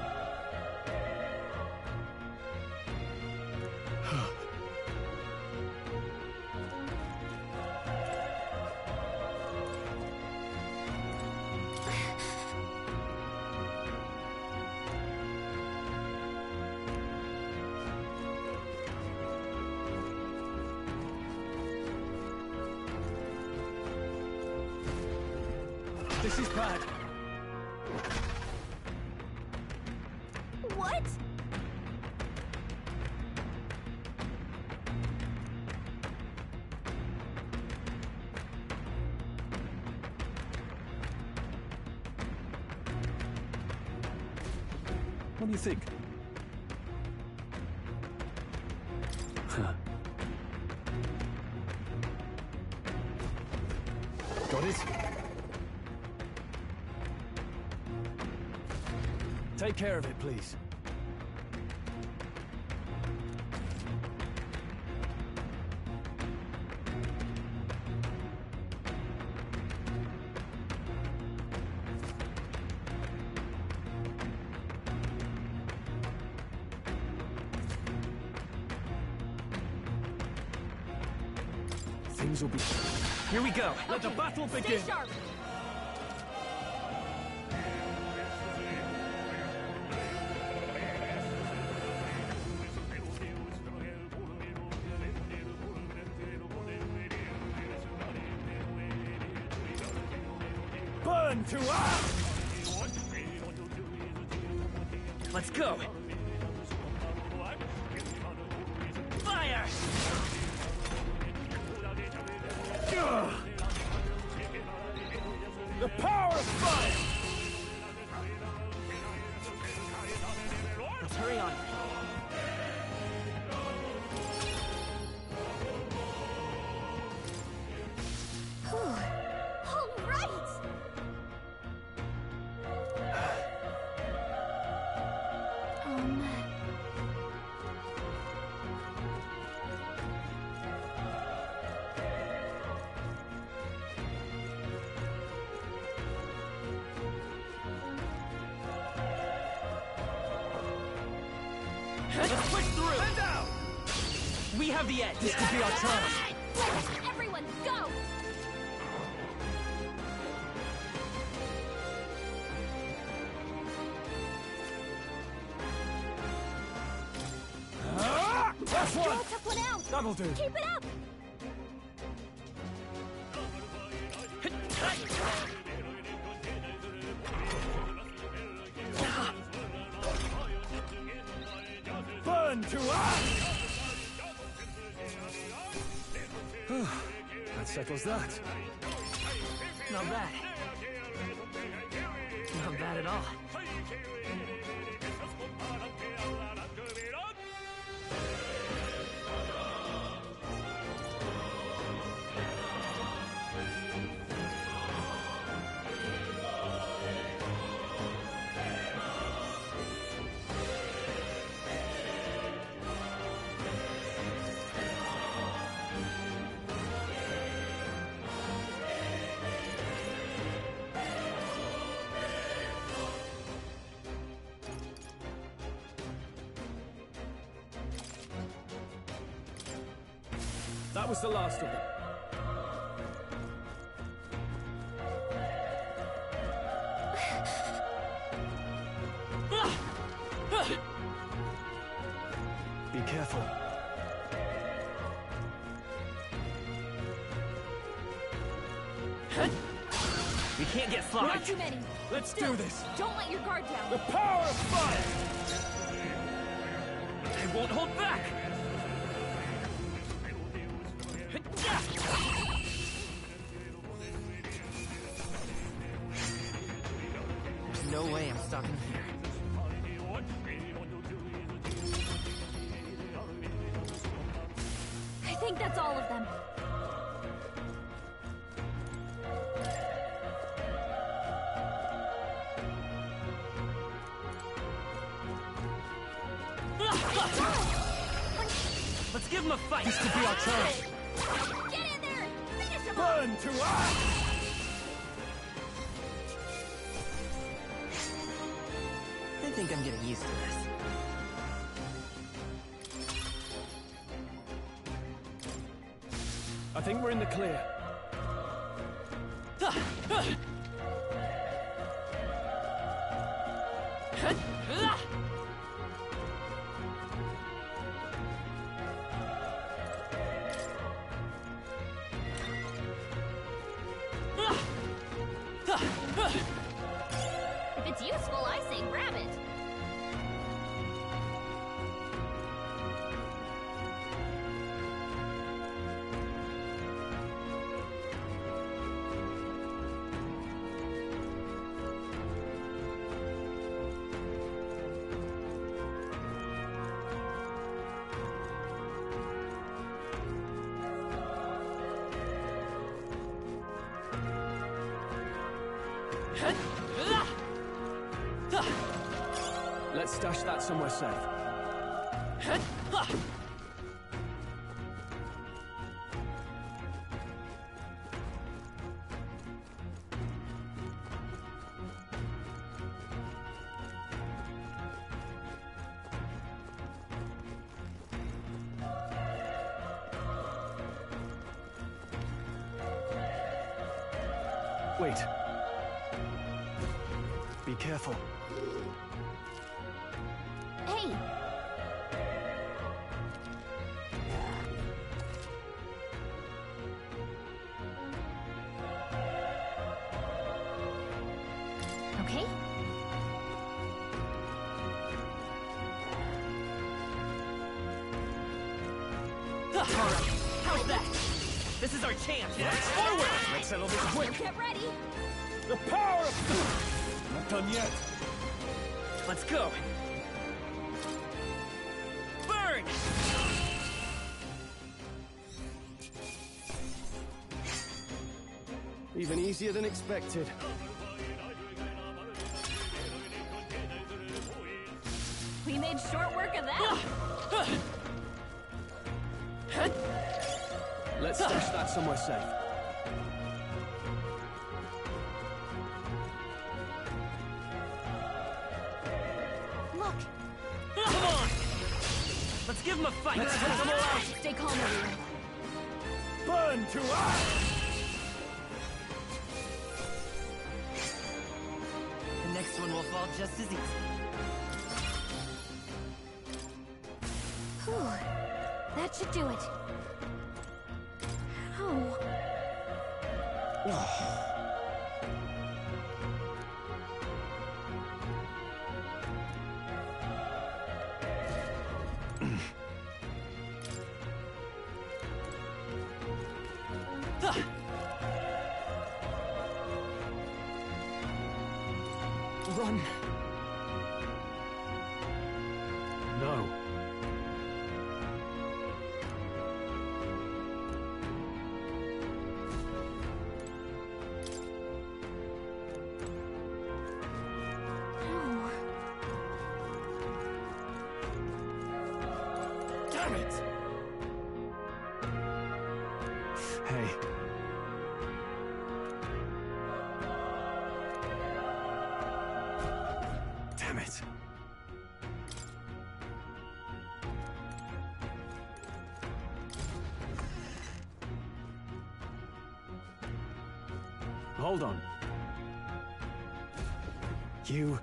This is bad. What? What do you think? Got it? Take care of it, please. Things will be... Here we go. Let the battle begin. Stay sharp. Burn to us! Let's go! Fire! The power of fire! Let's hurry on. All right! Let's push through! And out! We have the edge! This could be our chance! Everyone, go! That's one! Took one out! That'll do! Keep it up! Burn to us! That settles that. Not bad. Not bad at all. That was the last of them. Be careful. We can't get sloppy. Not too many. Let's do this. Don't let your guard down. The power of fire! I won't hold back! There's no way I'm stopping here. I think that's all of them. Let's give him a fight! This could be our chance! Get in there! Finish him Burn to us! I think I'm getting used to this. I think we're in the clear. If it's useful, I say grab it. Let's stash that somewhere safe. Wait. Be careful. Hey! Alright, how's that? This is our chance! Forward! Let's settle this quick! Get ready! The power of... Not done yet. Let's go! Burn! Even easier than expected. We made short work of that. Let's stash that somewhere safe. Look! Come on! Let's give them a fight! Let's take them all out! Stay calm, everyone. Burn to ash! The next one will fall just as easy. Whew. That should do it. Ow. Run. No. Damn it! Hey. Damn it. Hold on. You...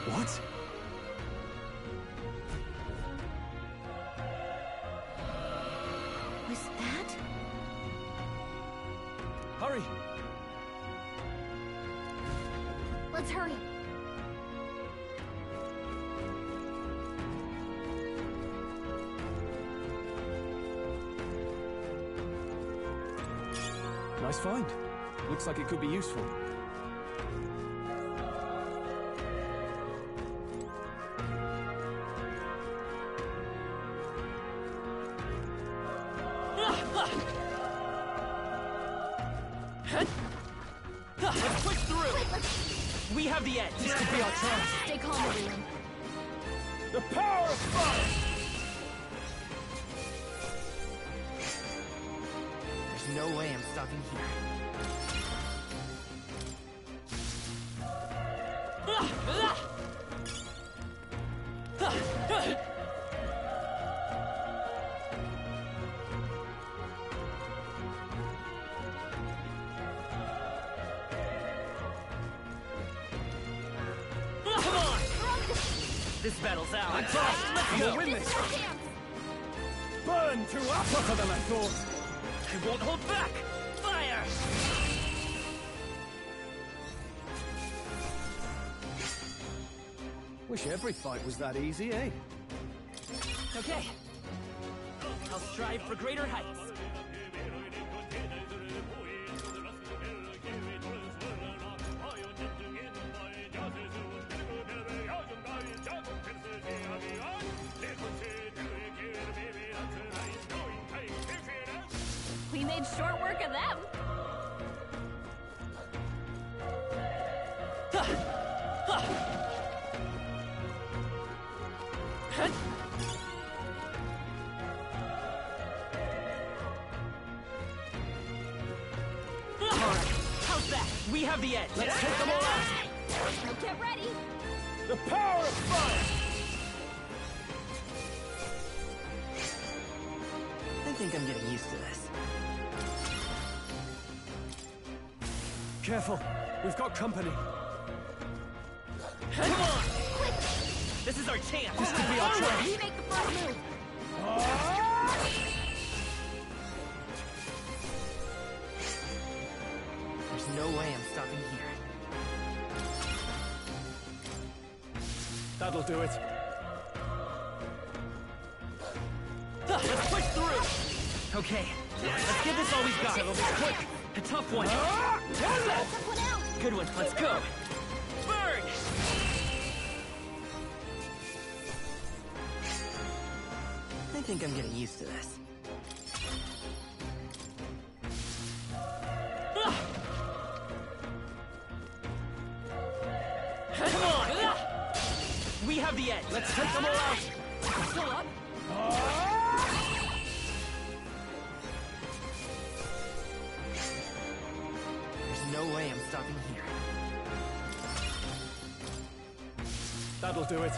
What? Was that? Hurry! Let's hurry. Nice find. Looks like it could be useful. Let's push through! We have the edge! This could be our chance! Stay calm, everyone. The power of fire! There's no way I'm stopping here. Come on! This battle's ours. Let's go! Win this! Burn to ash! Tougher than I thought! I won't hold back! Fire! Wish every fight was that easy, eh? Okay. I'll strive for greater heights. We made short work of them. Alright, how's that? We have the edge. Let's take them all out. Now get ready. The power of fire! I think I'm getting used to this. Careful. We've got company. Come on! This is our chance! This could be our chance. We make the first move. There's no way I'm stopping here. That'll do it. Let's push through! Okay, let's give this all we've got. It'll be quick. A tough one. Good one, let's go. Burn! I think I'm getting used to this. Come on! We have the edge. Let's take them all out. Still up? There's no way I'm stopping here. That'll do it.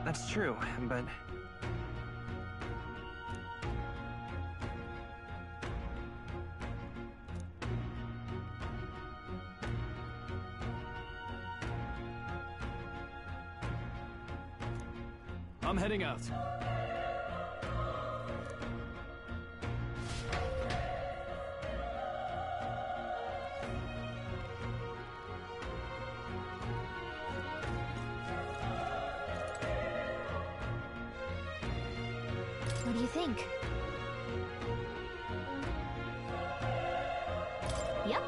That's true, but... I'm heading out. What do you think? Yep.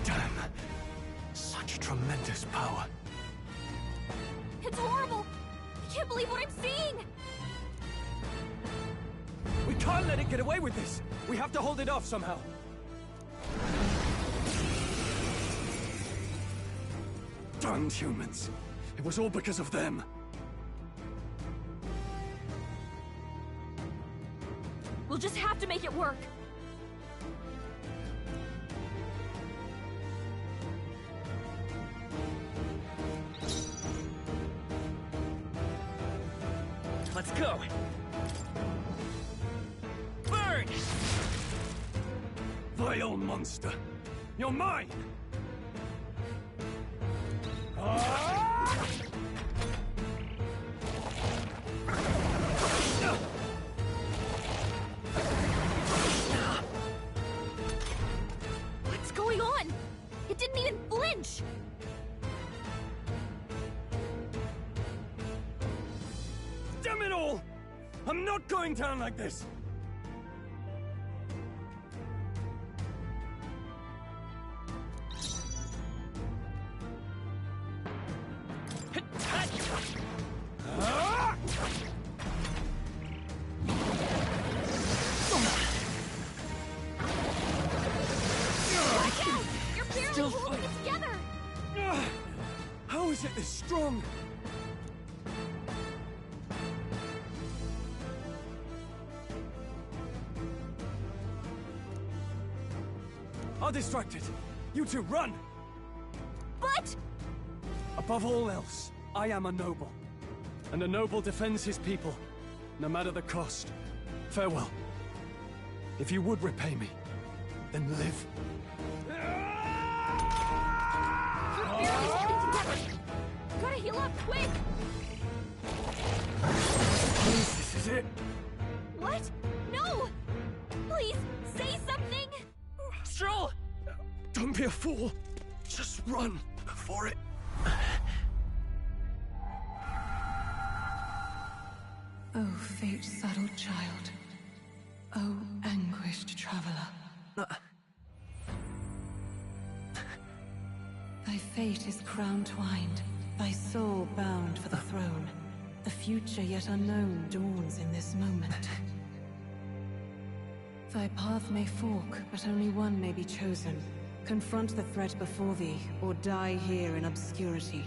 Damn. Such tremendous power. It's horrible! I can't believe what I'm seeing! We can't let it get away with this! We have to hold it off somehow. Damned humans. It was all because of them. We'll just have to make it work. Let's go! Burn! Vile monster. You're mine! What's going on? It didn't even flinch! Damn it all! I'm not going down like this! You're barely Still holding it together! How is it this strong? I'll distract it. You two, run! But... Above all else, I am a noble. And a noble defends his people, no matter the cost. Farewell. If you would repay me, then live. You're barely holding together! Gotta heal up quick! Please, this is it. be a fool. Just run before it... Oh, fate-saddled child. Oh, anguished traveler. Thy fate is crown-twined, thy soul bound for the throne. The future yet unknown dawns in this moment. Thy path may fork, but only one may be chosen. Confront the threat before thee, or die here in obscurity.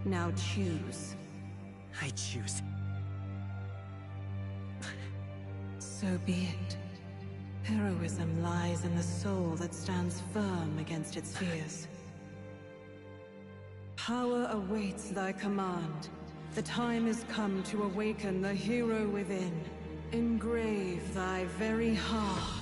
Now choose. I choose. So be it. Heroism lies in the soul that stands firm against its fears. Power awaits thy command. The time is come to awaken the hero within. Engrave thy very heart.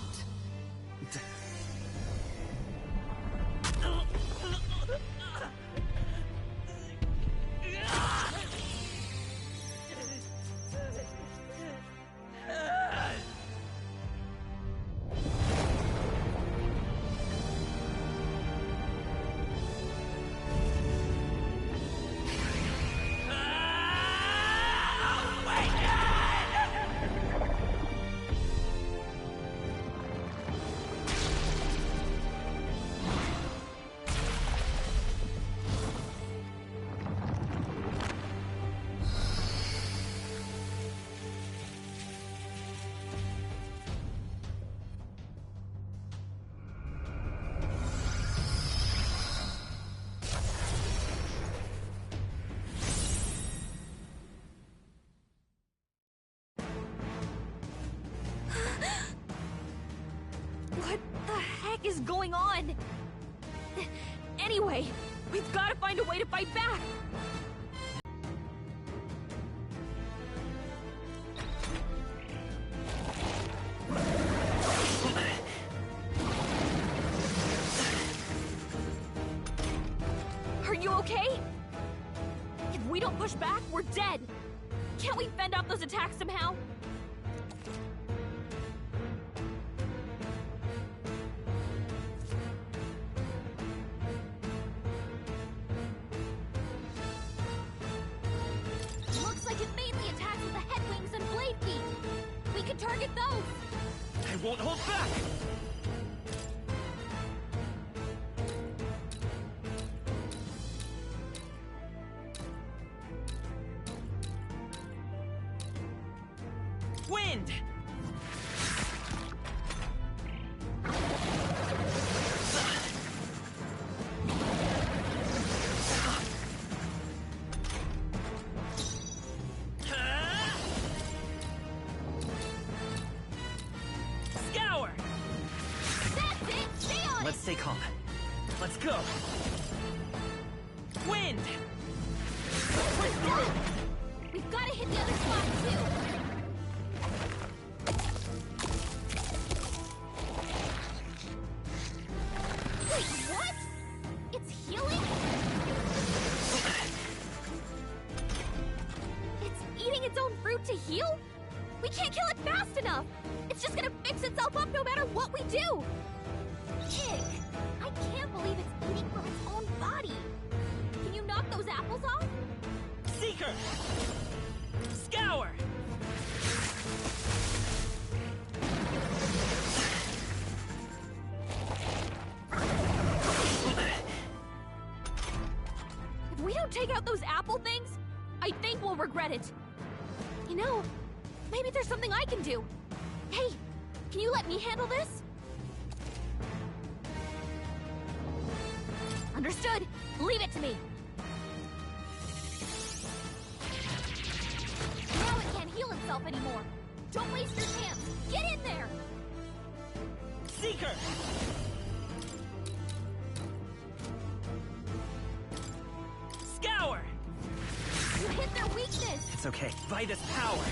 What the heck is going on? Anyway, we've got to find a way to fight back! Are you okay? If we don't push back, we're dead! Can't we fend off those attacks somehow? Looks like it mainly attacks with the headwings and blade feet. We can target those. I won't hold back! Wind! Scour! That's it! Stay on Let's stay calm. Let's go! Wind! We're done! We've got to hit the other spot, too! Wait, what? It's healing? It's eating its own fruit to heal? We can't kill it fast enough! It's just gonna fix itself up no matter what we do! Ick! I can't believe it's eating from its own body! Can you knock those apples off? Seeker! Scour! If we don't take out those apple things, I think we'll regret it. You know, maybe there's something I can do. Hey, can you let me handle this? Understood. Leave it to me. Now it can't heal itself anymore. Don't waste your chance. Get in there. Seeker! Scour! You hit their weakness. It's okay. Vitus power!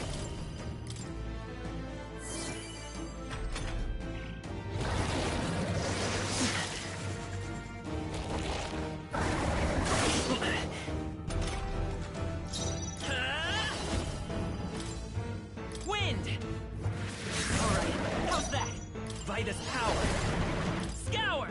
Wind! Alright, how's that? Vitus power! Scour!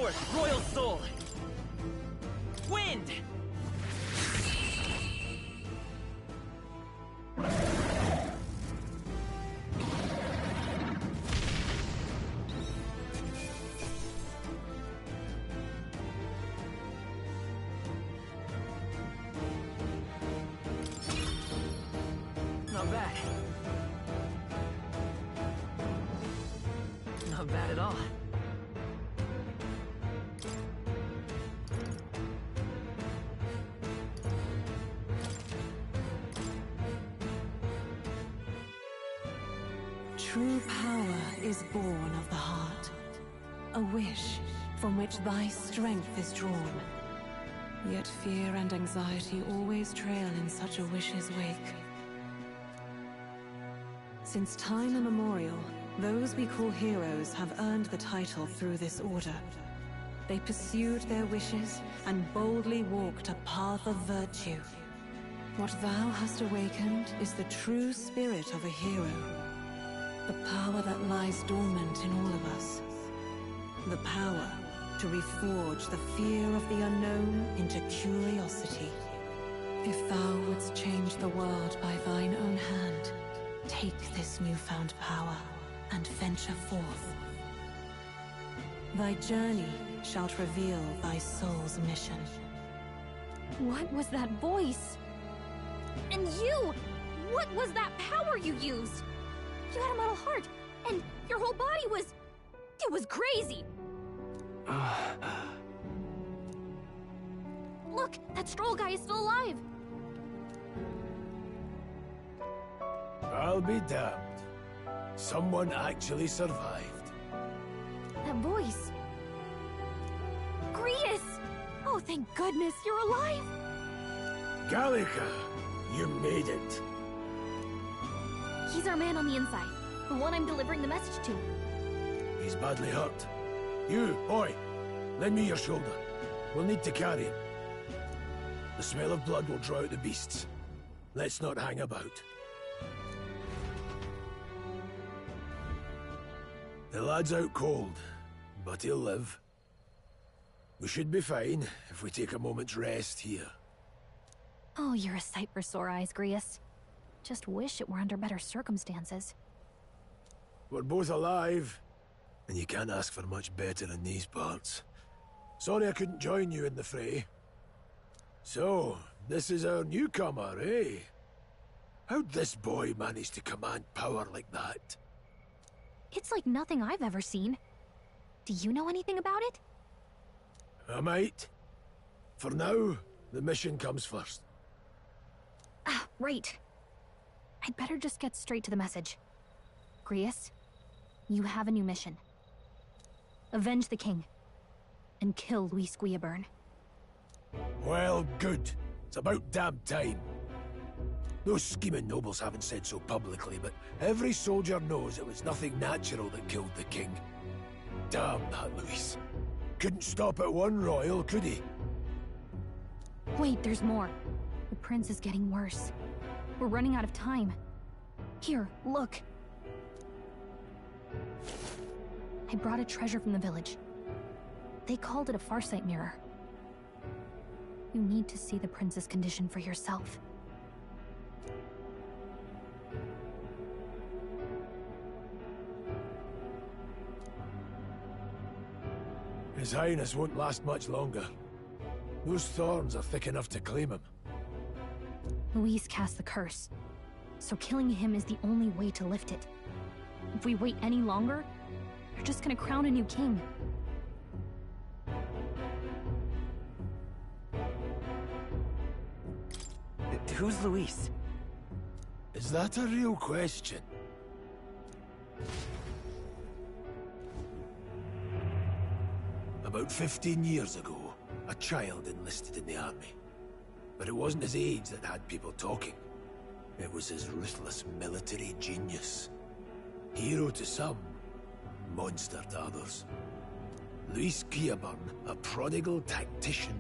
forth, royal soul! Wind! Not bad. Not bad at all. True power is born of the heart. A wish from which thy strength is drawn. Yet fear and anxiety always trail in such a wish's wake. Since time immemorial, those we call heroes have earned the title through this order. They pursued their wishes and boldly walked a path of virtue. What thou hast awakened is the true spirit of a hero. The power that lies dormant in all of us. The power to reforge the fear of the unknown into curiosity. If thou wouldst change the world by thine own hand, take this newfound power and venture forth. Thy journey shalt reveal thy soul's mission. What was that voice? And you! What was that power you used? You had a metal heart, and your whole body was... it was crazy! Look, that Stroll guy is still alive! I'll be damned. Someone actually survived. That voice... Grius! Oh, thank goodness, you're alive! Gallica, you made it. He's our man on the inside, the one I'm delivering the message to. He's badly hurt. You, boy, lend me your shoulder. We'll need to carry him. The smell of blood will draw out the beasts. Let's not hang about. The lad's out cold, but he'll live. We should be fine if we take a moment's rest here. Oh, you're a sight for sore eyes, Grius. Just wish it were under better circumstances. We're both alive, and you can't ask for much better in these parts. Sorry I couldn't join you in the fray. So, this is our newcomer, eh? How'd this boy manage to command power like that? It's like nothing I've ever seen. Do you know anything about it? I might. For now, the mission comes first. Ah, right. I'd better just get straight to the message. Grius, you have a new mission. Avenge the king. And kill Luis Guillaburn. Well, good. It's about damn time. Those scheming nobles haven't said so publicly, but every soldier knows it was nothing natural that killed the king. Damn that Luis. Couldn't stop at one royal, could he? Wait, there's more. The prince is getting worse. We're running out of time. Here, look. I brought a treasure from the village. They called it a farsight mirror. You need to see the prince's condition for yourself. His Highness won't last much longer. Those thorns are thick enough to claim him. Luis cast the curse, so killing him is the only way to lift it. If we wait any longer, you're just gonna crown a new king. Who's Luis? Is that a real question? About 15 years ago, a child enlisted in the army. But it wasn't his age that had people talking. It was his ruthless military genius. Hero to some, monster to others. Luis Guillaburn, a prodigal tactician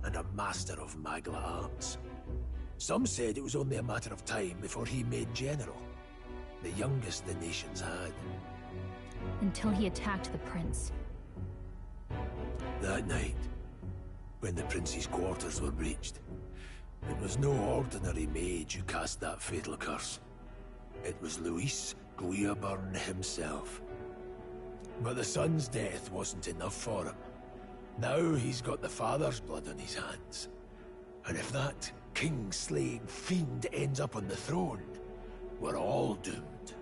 and a master of Magla arts. Some said it was only a matter of time before he made general. The youngest the nations had. Until he attacked the prince. That night, when the prince's quarters were breached, it was no ordinary mage who cast that fatal curse. It was Luis Gwyarburn himself. But the son's death wasn't enough for him. Now he's got the father's blood on his hands. And if that king-slaying fiend ends up on the throne, we're all doomed.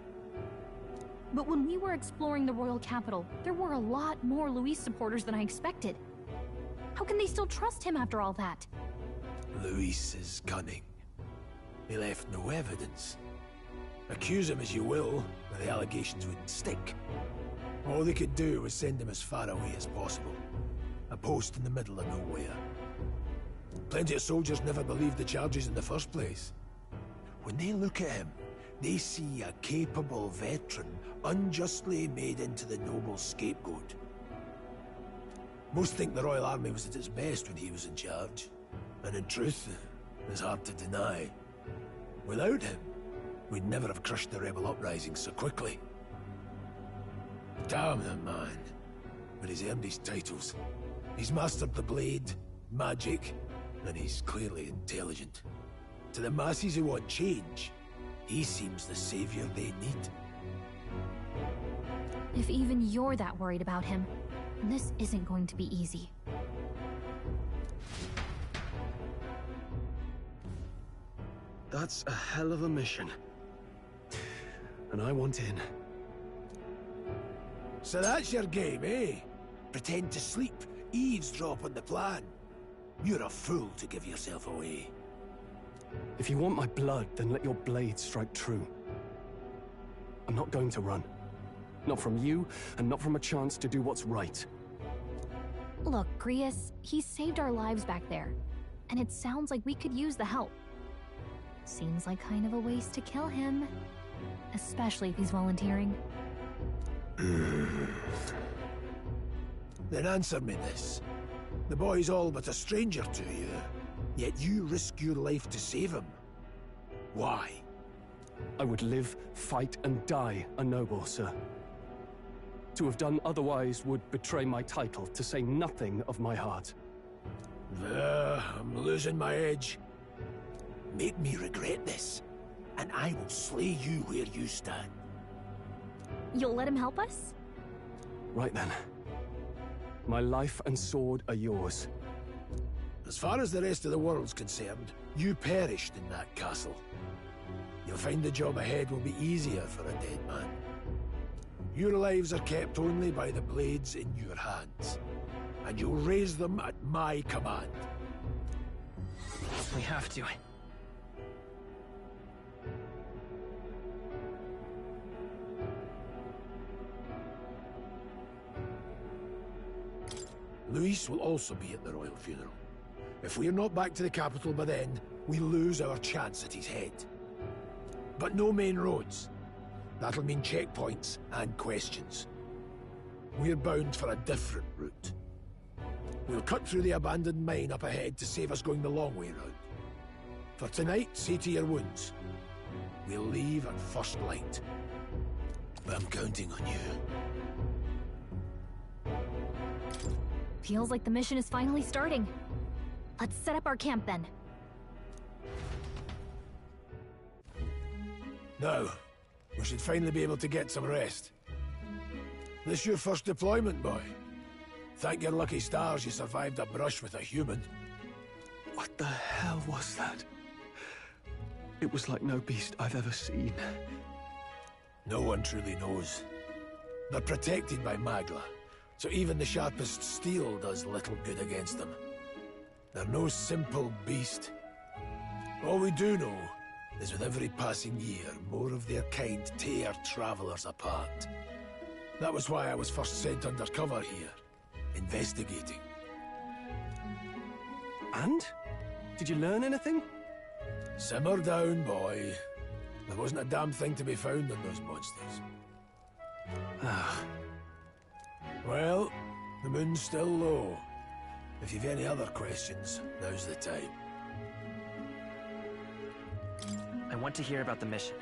But when we were exploring the royal capital, there were a lot more Luis supporters than I expected. How can they still trust him after all that? Luis is cunning. He left no evidence. Accuse him as you will, but the allegations wouldn't stick. All they could do was send him as far away as possible. A post in the middle of nowhere. Plenty of soldiers never believed the charges in the first place. When they look at him, they see a capable veteran unjustly made into the noble scapegoat. Most think the Royal Army was at its best when he was in charge. And in truth, it's hard to deny. Without him, we'd never have crushed the rebel uprising so quickly. Damn the man. But he's earned his titles. He's mastered the blade, magic, and he's clearly intelligent. To the masses who want change, he seems the savior they need. If even you're that worried about him, this isn't going to be easy. That's a hell of a mission. And I want in. So that's your game, eh? Pretend to sleep, eavesdrop on the plan. You're a fool to give yourself away. If you want my blood, then let your blade strike true. I'm not going to run. Not from you, and not from a chance to do what's right. Look, Grius, he saved our lives back there. And it sounds like we could use the help. Seems like kind of a waste to kill him. Especially if he's volunteering. Then answer me this. The boy's all but a stranger to you, yet you risk your life to save him. Why? I would live, fight, and die a noble, sir. To have done otherwise would betray my title, to say nothing of my heart. I'm losing my edge. Make me regret this, and I will slay you where you stand. You'll let him help us? Right then. My life and sword are yours. As far as the rest of the world's concerned, you perished in that castle. You'll find the job ahead will be easier for a dead man. Your lives are kept only by the blades in your hands, and you'll raise them at my command. We have to. Luis will also be at the royal funeral. If we're not back to the capital by then, we lose our chance at his head. But no main roads. That'll mean checkpoints and questions. We're bound for a different route. We'll cut through the abandoned mine up ahead to save us going the long way round. For tonight, see to your wounds. We'll leave at first light. But I'm counting on you. Feels like the mission is finally starting. Let's set up our camp then. Now, we should finally be able to get some rest. This your first deployment, boy? Thank your lucky stars you survived a brush with a human. What the hell was that? It was like no beast I've ever seen. No one truly knows. They're protected by Magla, so even the sharpest steel does little good against them. They're no simple beast. All we do know is with every passing year, more of their kind tear travelers apart. That was why I was first sent undercover here, investigating. And? Did you learn anything? Simmer down, boy. There wasn't a damn thing to be found on those monsters. Well, the moon's still low. If you've any other questions, now's the time. I want to hear about the mission.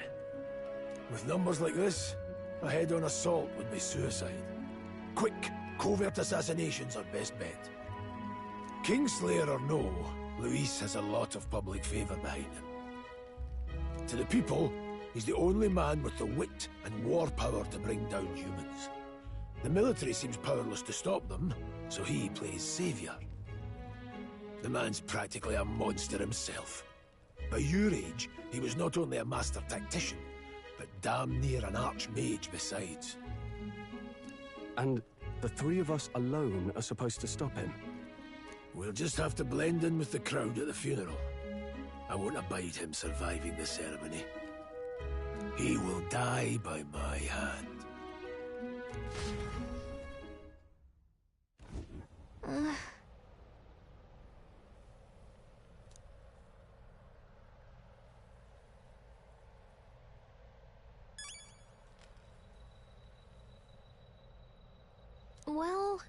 With numbers like this, a head-on assault would be suicide. Quick, Covert assassination's our best bet. Kingslayer or no, Luis has a lot of public favor behind him. To the people, he's the only man with the wit and war power to bring down humans. The military seems powerless to stop them, so he plays savior. The man's practically a monster himself. By your age, he was not only a master tactician, but damn near an archmage besides. And the three of us alone are supposed to stop him? We'll just have to blend in with the crowd at the funeral. I won't abide him surviving the ceremony. He will die by my hand. Well...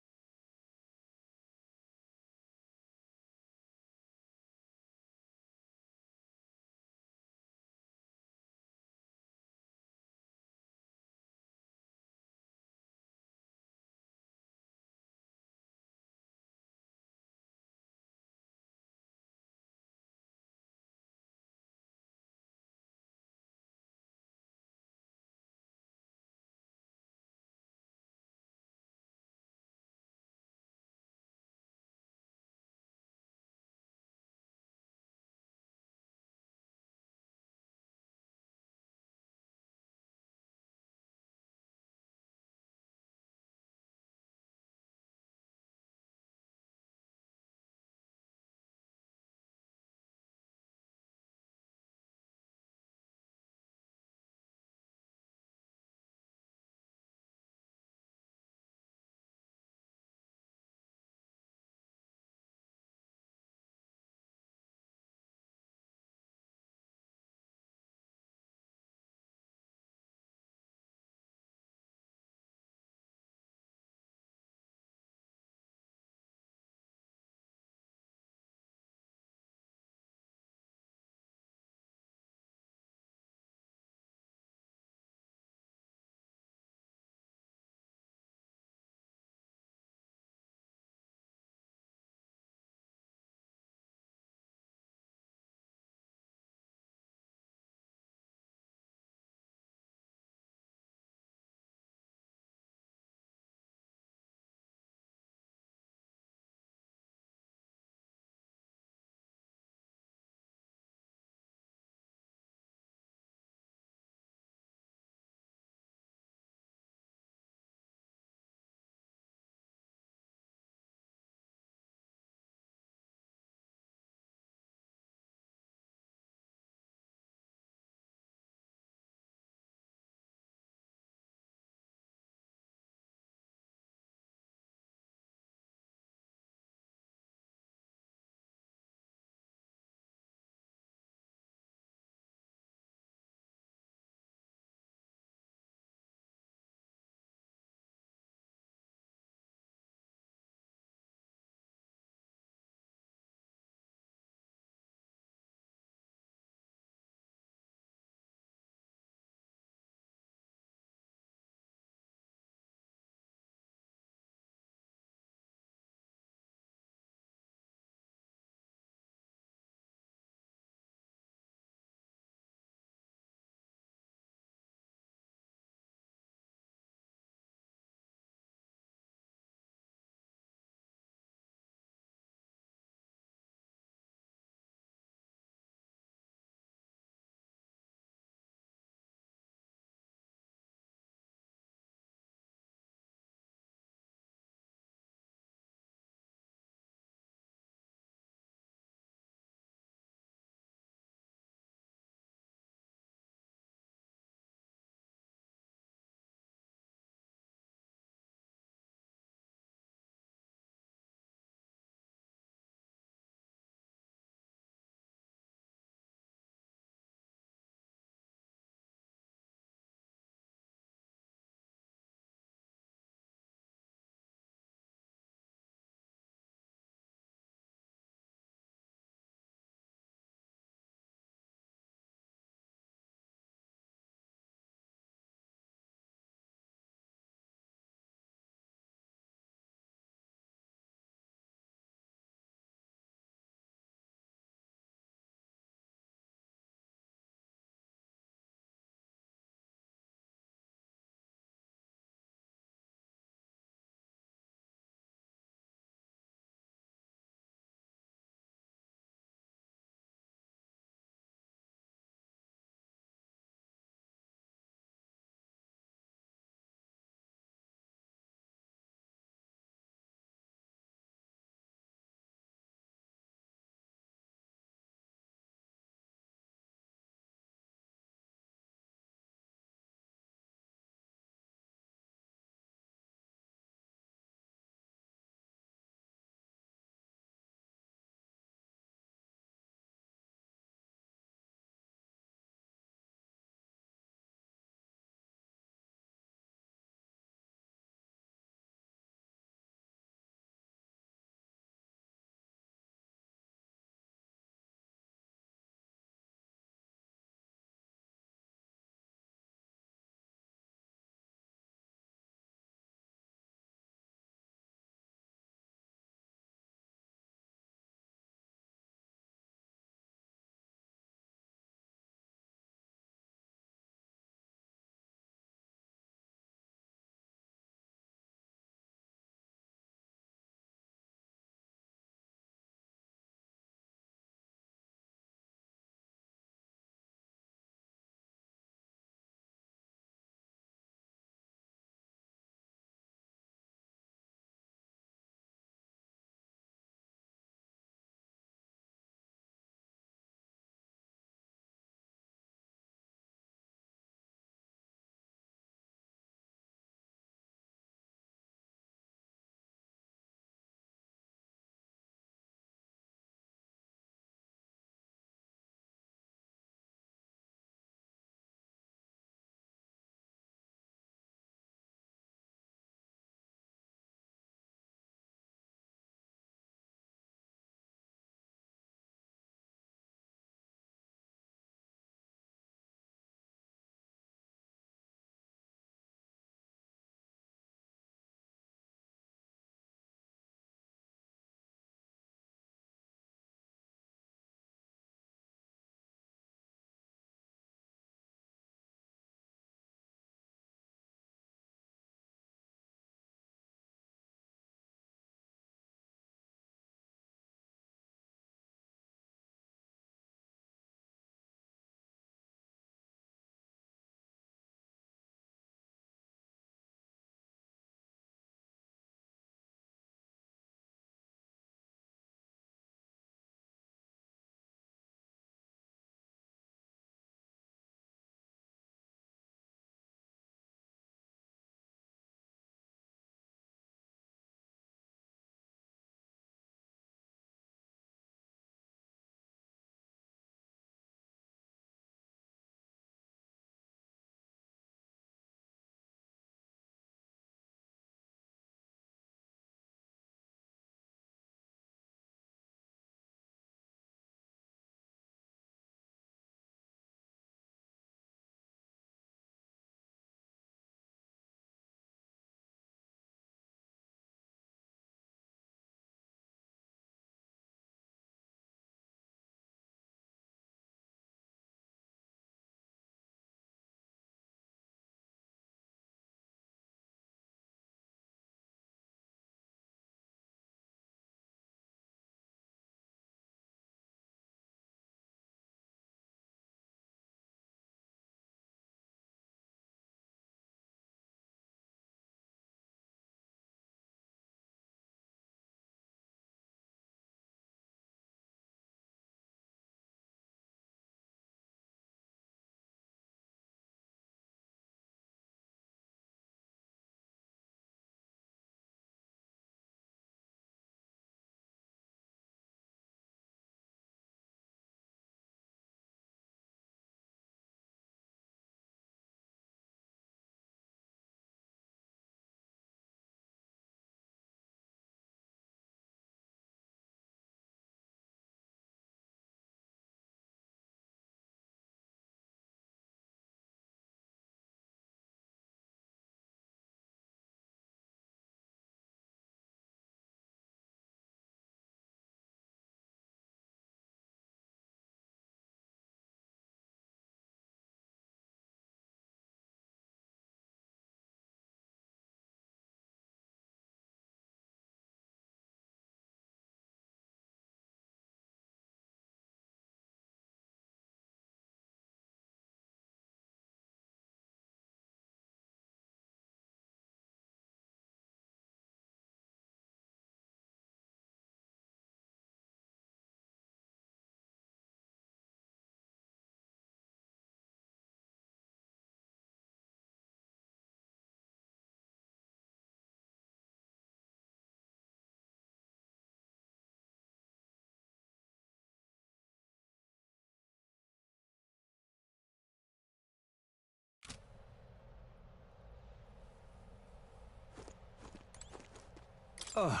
Ugh.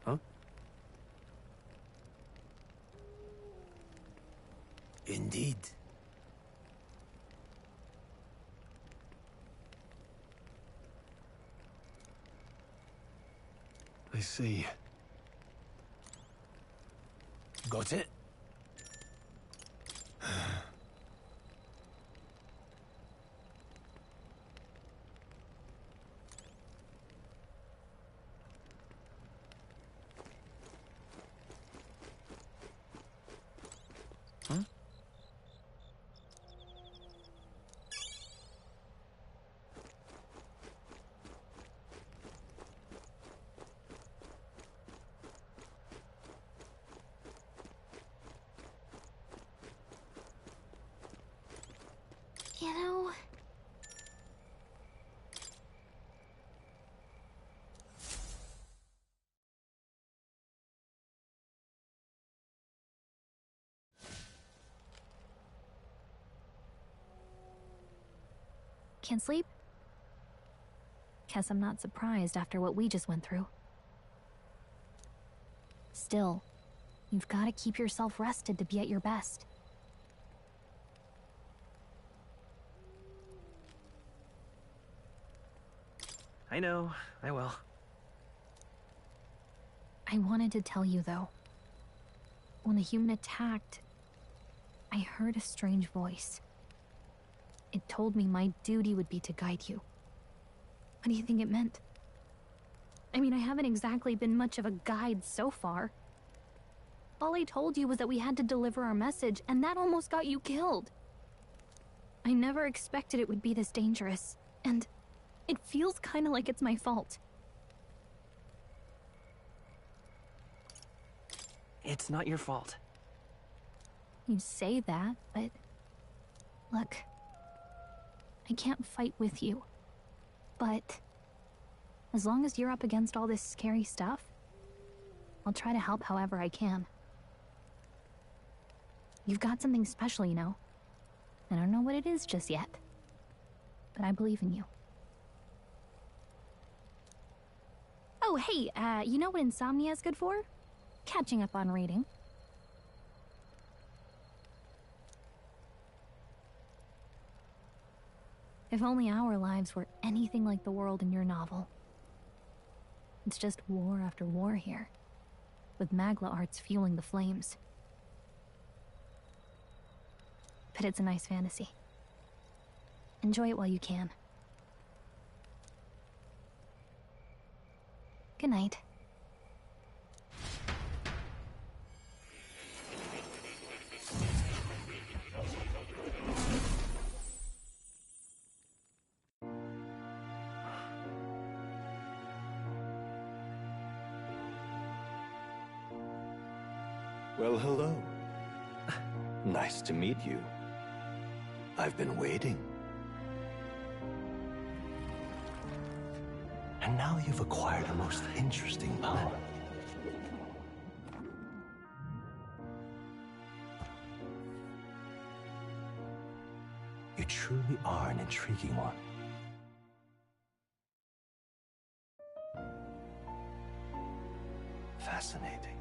Huh? Indeed. I see. Got it? You know... Can't sleep? Guess I'm not surprised after what we just went through. Still, you've got to keep yourself rested to be at your best. I know, I will. I wanted to tell you, though. When the human attacked, I heard a strange voice. It told me my duty would be to guide you. What do you think it meant? I mean, I haven't exactly been much of a guide so far. All I told you was that we had to deliver our message, and that almost got you killed. I never expected it would be this dangerous, and it feels kind of like it's my fault. It's not your fault. You say that, but... Look, I can't fight with you. But as long as you're up against all this scary stuff, I'll try to help however I can. You've got something special, you know. I don't know what it is just yet, but I believe in you. Oh, hey, you know what insomnia is good for? Catching up on reading. If only our lives were anything like the world in your novel. It's just war after war here, with Magla arts fueling the flames. But it's a nice fantasy. Enjoy it while you can. Good night. Well, hello. Nice to meet you. I've been waiting. And now you've acquired a most interesting power. You truly are an intriguing one. Fascinating.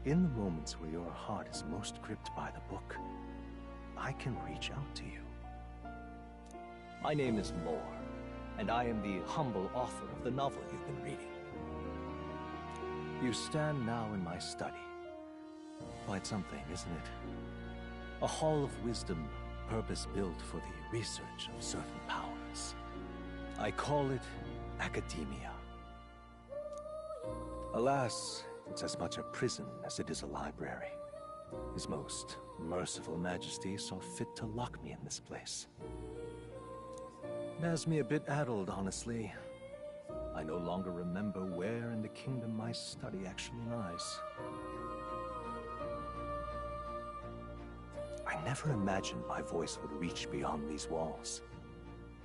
In the moments where your heart is most gripped by the book, I can reach out to you. My name is Moore, and I am the humble author of the novel you've been reading. You stand now in my study. Quite something, isn't it? A hall of wisdom, purpose-built for the research of certain powers. I call it academia. Alas, it's as much a prison as it is a library. His most merciful majesty saw fit to lock me in this place. It has me a bit addled, honestly. I no longer remember where in the kingdom my study actually lies. never imagined my voice would reach beyond these walls.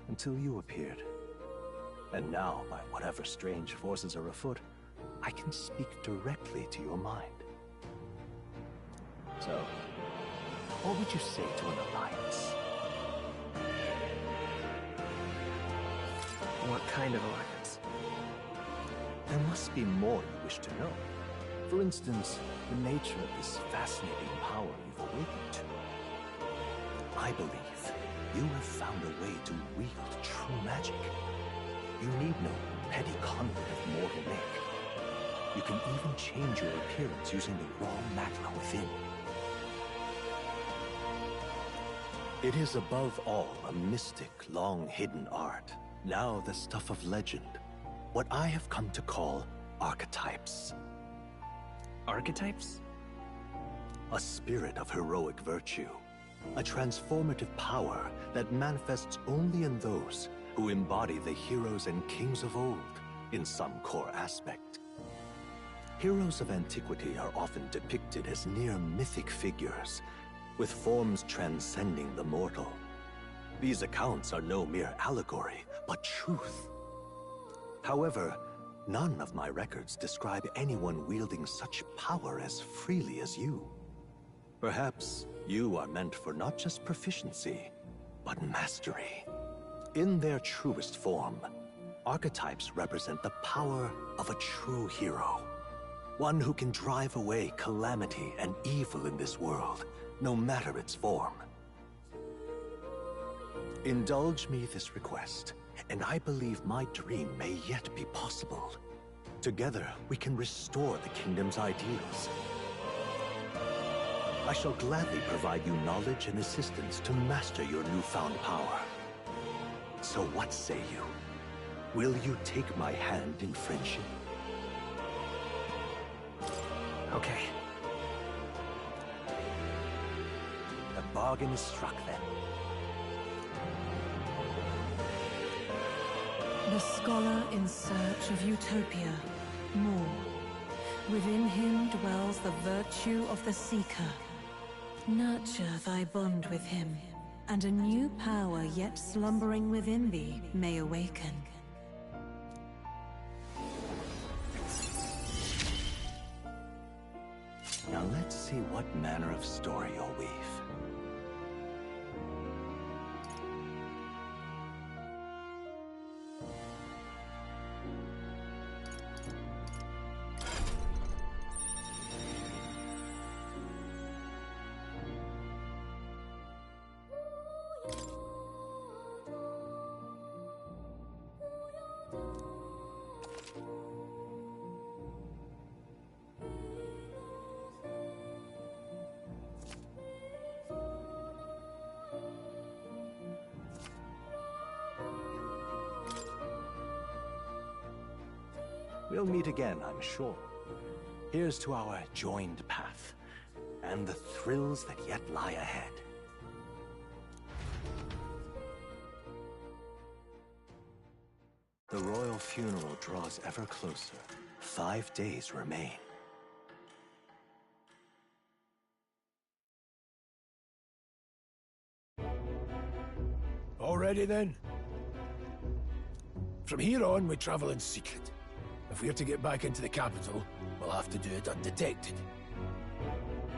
Until you appeared. And now, by whatever strange forces are afoot, I can speak directly to your mind. So, what would you say to an alliance? What kind of alliance? There must be more you wish to know. For instance, the nature of this fascinating power you've awakened to. I believe you have found a way to wield true magic. You need no petty conduit of mortal make. You can even change your appearance using the raw magma within. It is above all a mystic, long-hidden art, now the stuff of legend. What I have come to call archetypes. Archetypes? A spirit of heroic virtue. A transformative power that manifests only in those who embody the heroes and kings of old in some core aspect. Heroes of antiquity are often depicted as near mythic figures, with forms transcending the mortal. These accounts are no mere allegory, but truth. However, none of my records describe anyone wielding such power as freely as you. Perhaps you are meant for not just proficiency, but mastery. In their truest form, archetypes represent the power of a true hero. One who can drive away calamity and evil in this world, no matter its form. Indulge me this request, and I believe my dream may yet be possible. Together, we can restore the kingdom's ideals. I shall gladly provide you knowledge and assistance to master your newfound power. So what say you? Will you take my hand in friendship? Okay. The bargain is struck then. The scholar in search of utopia. More. Within him dwells the virtue of the seeker. Nurture thy bond with him, and a new power yet slumbering within thee may awaken. Now let's see what manner of story you'll weave. We'll meet again, I'm sure. Here's to our joined path, and the thrills that yet lie ahead. The royal funeral draws ever closer. 5 days remain. Already then? From here on, we travel in secret. If we're to get back into the capital, we'll have to do it undetected.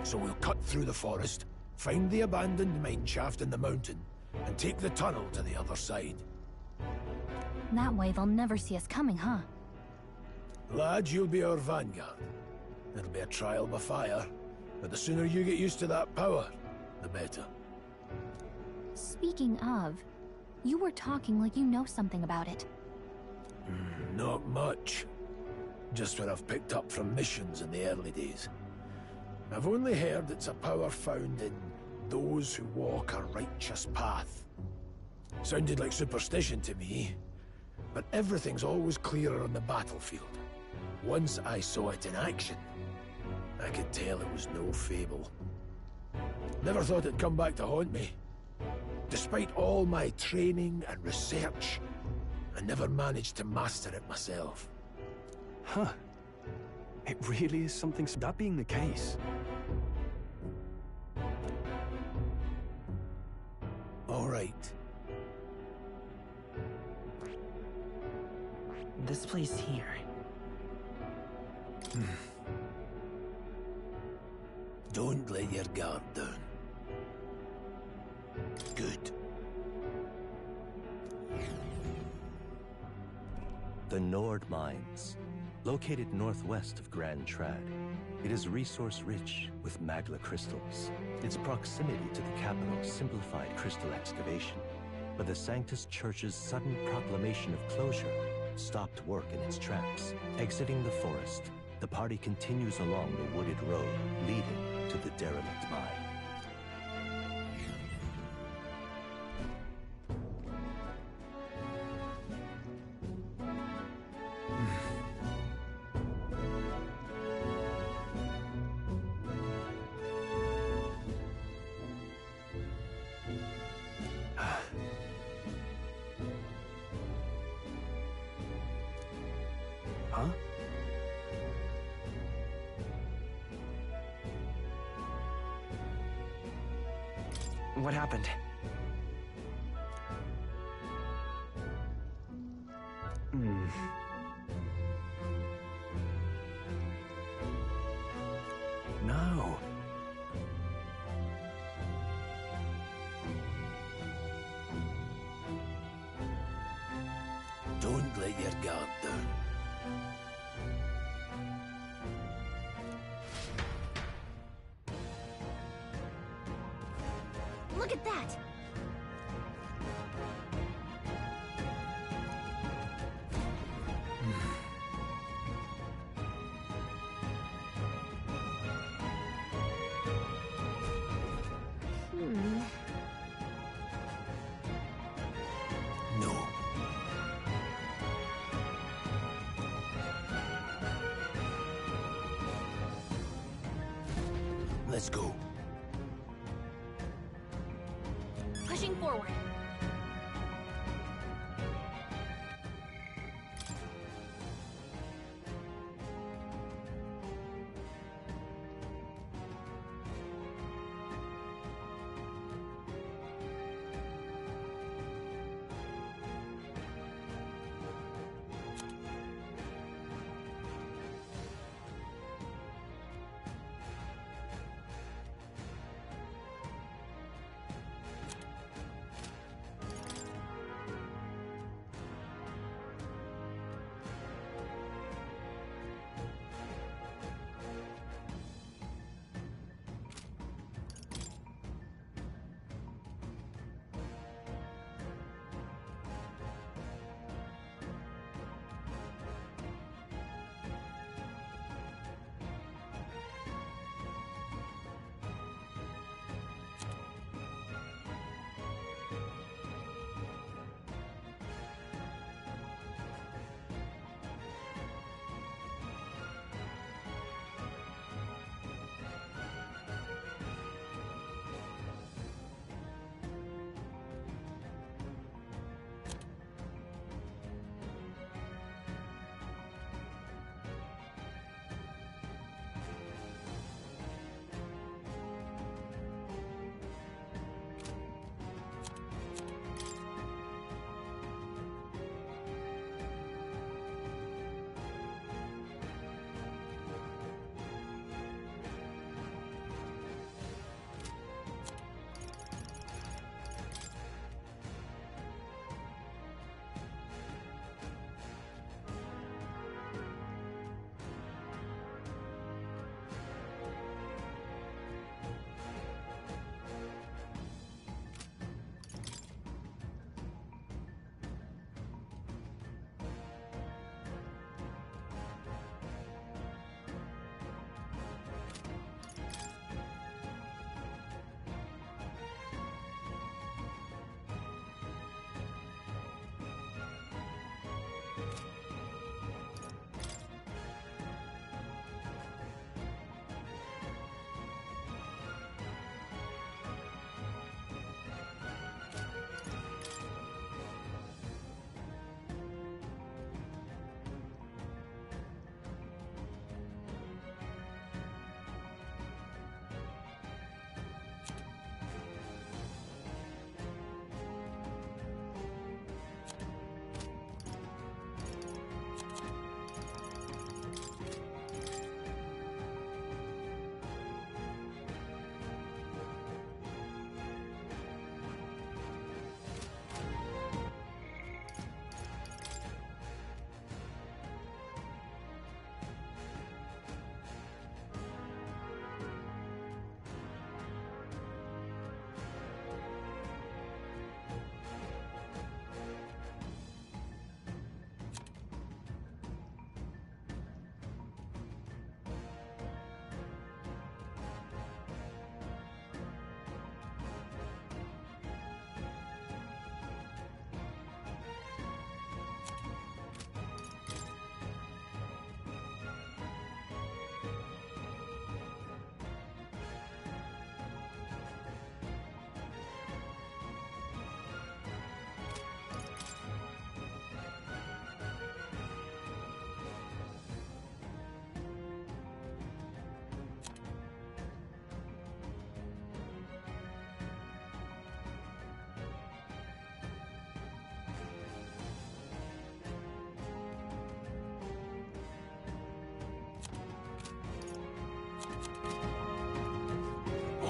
So we'll cut through the forest, find the abandoned mine shaft in the mountain, and take the tunnel to the other side. That way they'll never see us coming, huh? Lad, you'll be our vanguard. It'll be a trial by fire, but the sooner you get used to that power, the better. Speaking of, you were talking like you know something about it. Not much. Just what I've picked up from missions in the early days. I've only heard it's a power found in those who walk a righteous path. Sounded like superstition to me, but everything's always clearer on the battlefield. Once I saw it in action, I could tell it was no fable. Never thought it'd come back to haunt me. Despite all my training and research, I never managed to master it myself. Huh. It really is something. That being the case, All right. This place here. Don't let your guard down. Good. The Nord Mines, located northwest of Grand Trad. It is resource-rich with magla crystals. Its proximity to the capital simplified crystal excavation, but the Sanctus Church's sudden proclamation of closure stopped work in its tracks. Exiting the forest, the party continues along the wooded road leading to the derelict mine. Huh? What happened? No. Don't let your guard down. Look at that! No. Let's go. Pushing forward.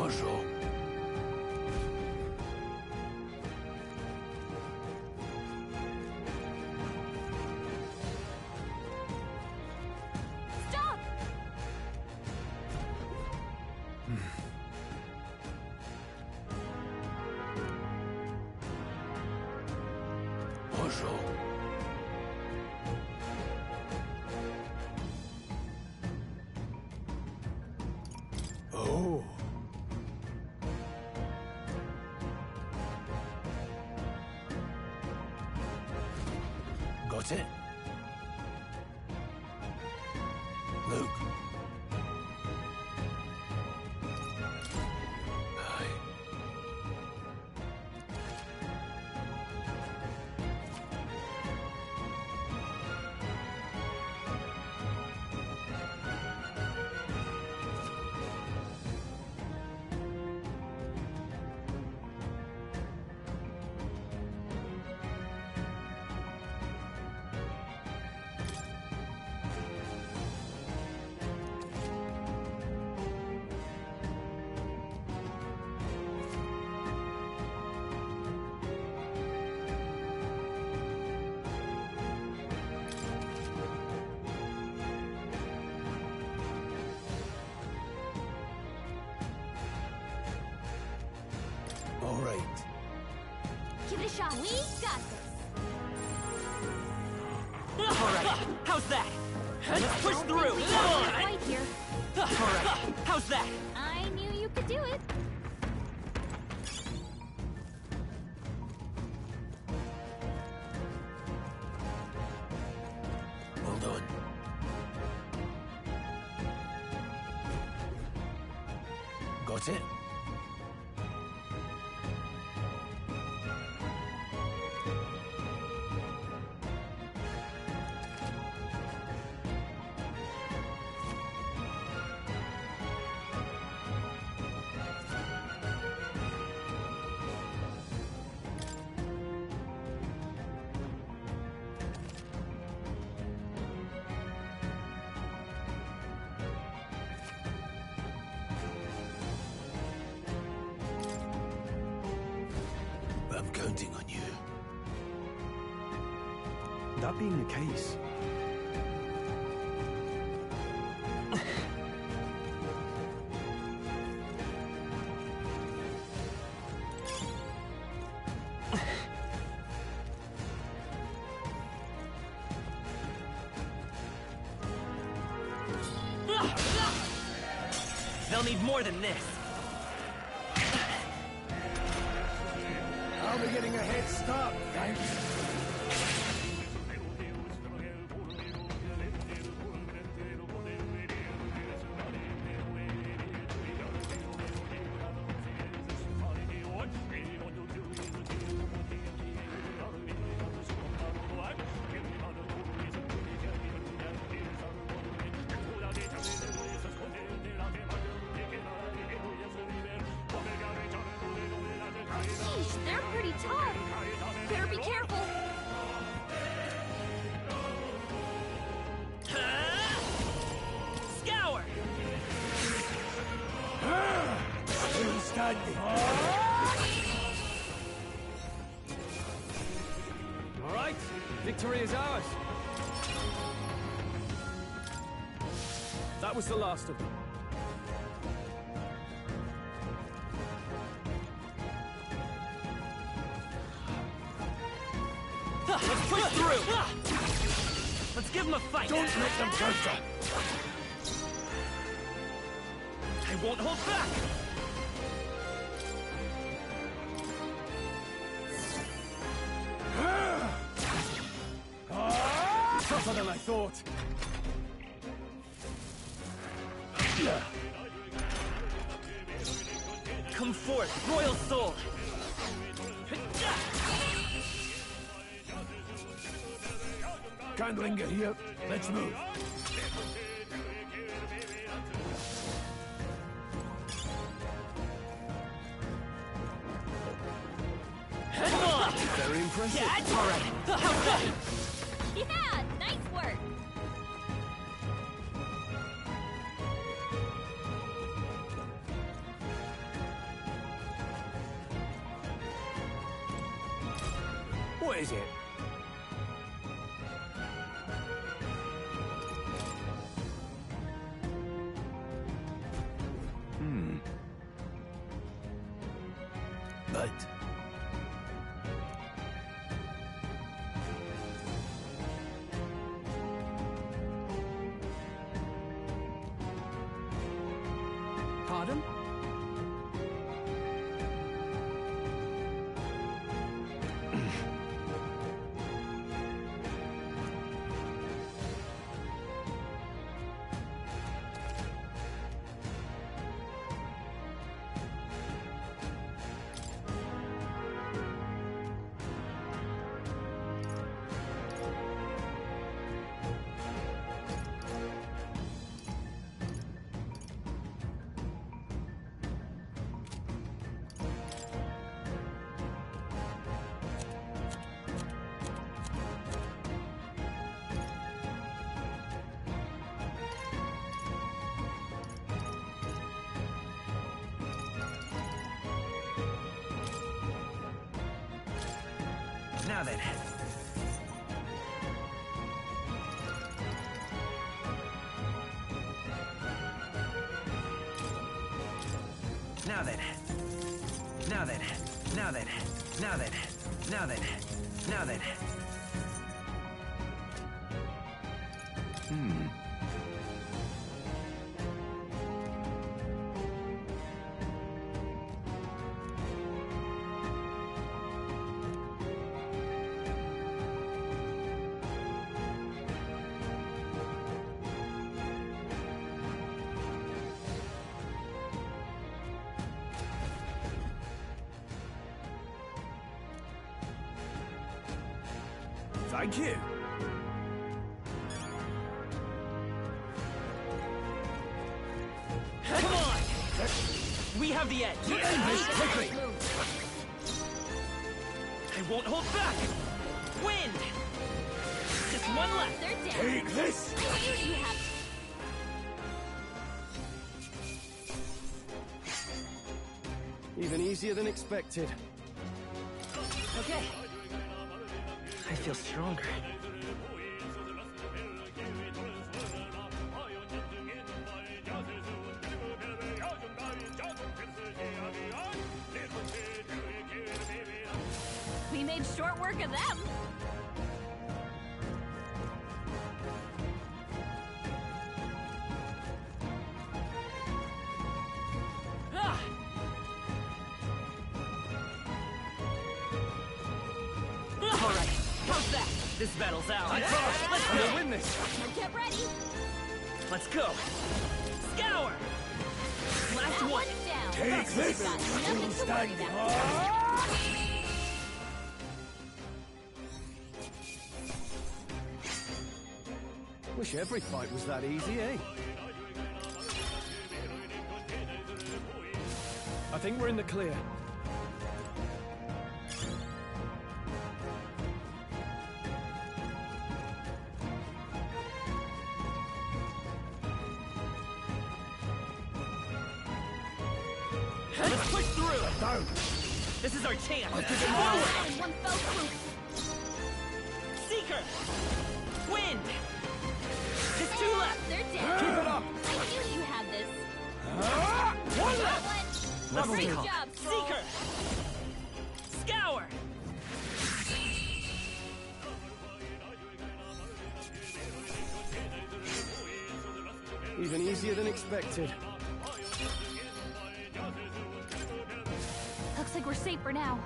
Bonjour. Stop! Bonjour. Oh. Got it? Luke. Aye. All right. Give it a shot. We got this. Alright, how's that? Let's push Don't through! think we Come can on! fight here. Alright, how's that? I knew you could do it. Well done. Got it? I'm counting on you. That being the case, They'll need more than this. I'll be getting a head start, thanks. Sheesh, they're pretty tough. Better be careful. Scour! Still standing. All right, victory is ours. That was the last of them. Let's push through! Let's give them a fight! Don't let them counter! I won't hold back! Tougher than I thought. Come forth, Royal Soul! Can't linger here. Let's move. Head on! very impressive. Yeah, all right. How's that? Yeah, nice work. What is it? But... Pardon? Now then. Now then. Now then. Now then. Now then. Now then. Now then. Thank you. Come on! We have the edge. Quickly! I won't hold back. Wind. Just one left. They're down. Take this! I knew you have... Even easier than expected. Okay. I feel stronger. We made short work of them. Ah! All right, how's that? This battle's out. Let's go. Win this. Get ready. Let's go. Scour. Last That one. one's down. Take this! Got nothing to worry about. Wish every fight was that easy, eh? I think we're in the clear. Let's push through. This is our chance. Forward. In one fell swoop. Seeker. Wind. Just two left. They're down. Keep it up. I knew you had this. One left. One. Great Great job. job, Troll. Seeker. Scour. Even easier than expected. Looks like we're safe for now.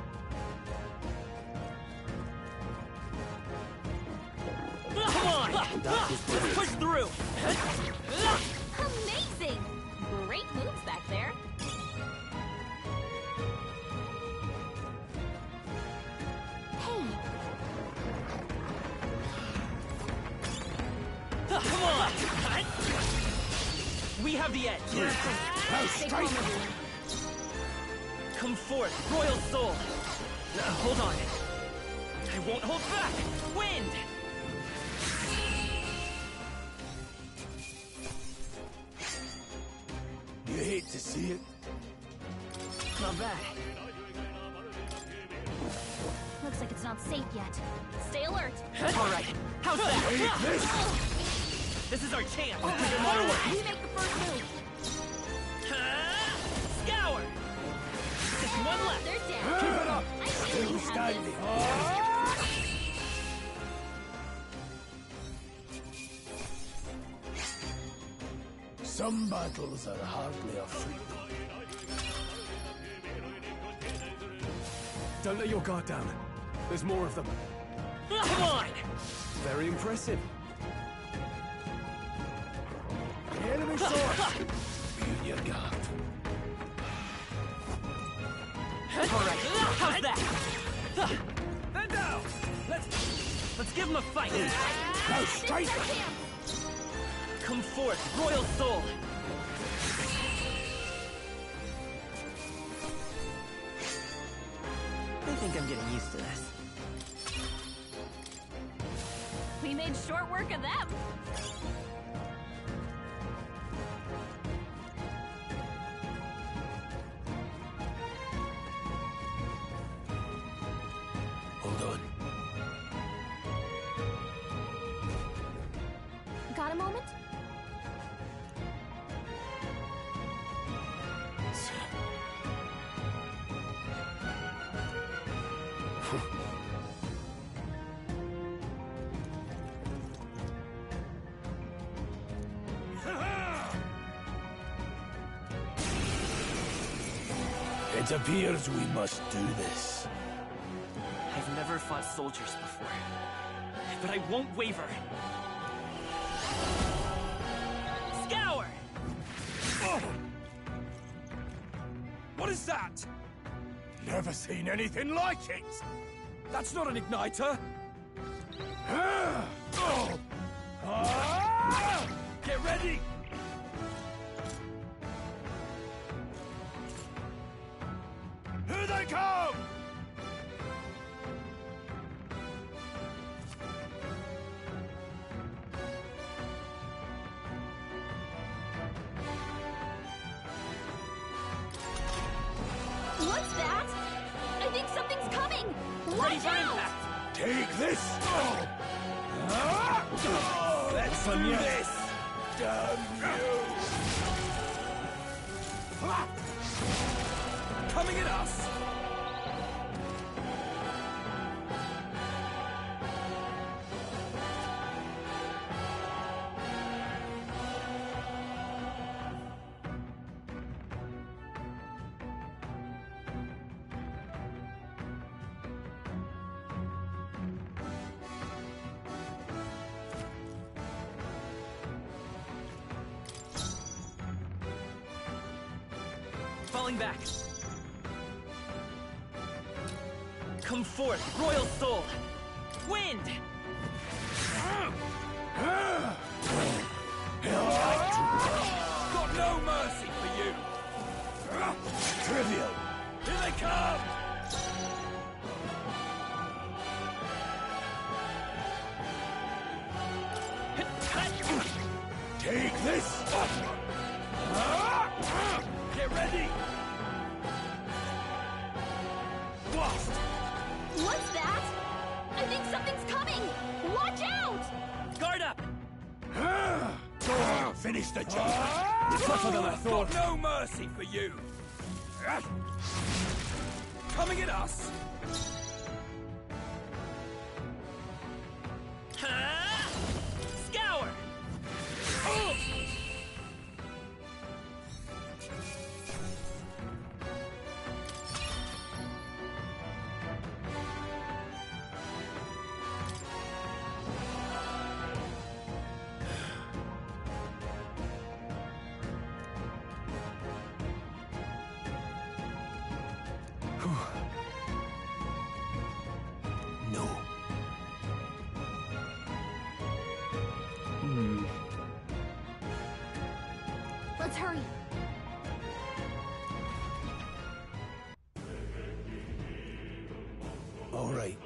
Come on. Let's push through. Amazing. Great moves back there. Hey, Come on. We have the edge. Strike. Come forth, Royal Soul. Hold on. I won't hold back. Wind. You hate to see it. Not bad. Looks like it's not safe yet. Stay alert. All right, how's that? This is our chance. We make the first move. Scour! Just one left. They're down. Keep it up. I knew Still you had standing. this. Some battles are hardly a free. Don't let your guard down. There's more of them. Come on! Very impressive. Enemy sword! Be on your guard. All right, how's that? Then down! Let's give him a fight! Go straight! Come forth, Royal Soul! I think I'm getting used to this. We made short work of them. Hold on. Got a moment? It appears we must do this. I've never fought soldiers before, but I won't waver. Scour! What is that? Never seen anything like it! That's not an igniter! Get ready! Here they come! What's that? I think something's coming! Watch out! Take this! Let's do this! Damn you! Coming at us! Falling back. Come forth, Royal Soul! Wind! Got no mercy for you! Trivial! Here they come! Take this! Get ready! Blast! What's that? I think something's coming! Watch out! Guard up! Go on, finish the job! Tougher than I thought. Got no mercy for you! Coming at us! Scour! No. Let's hurry. All right.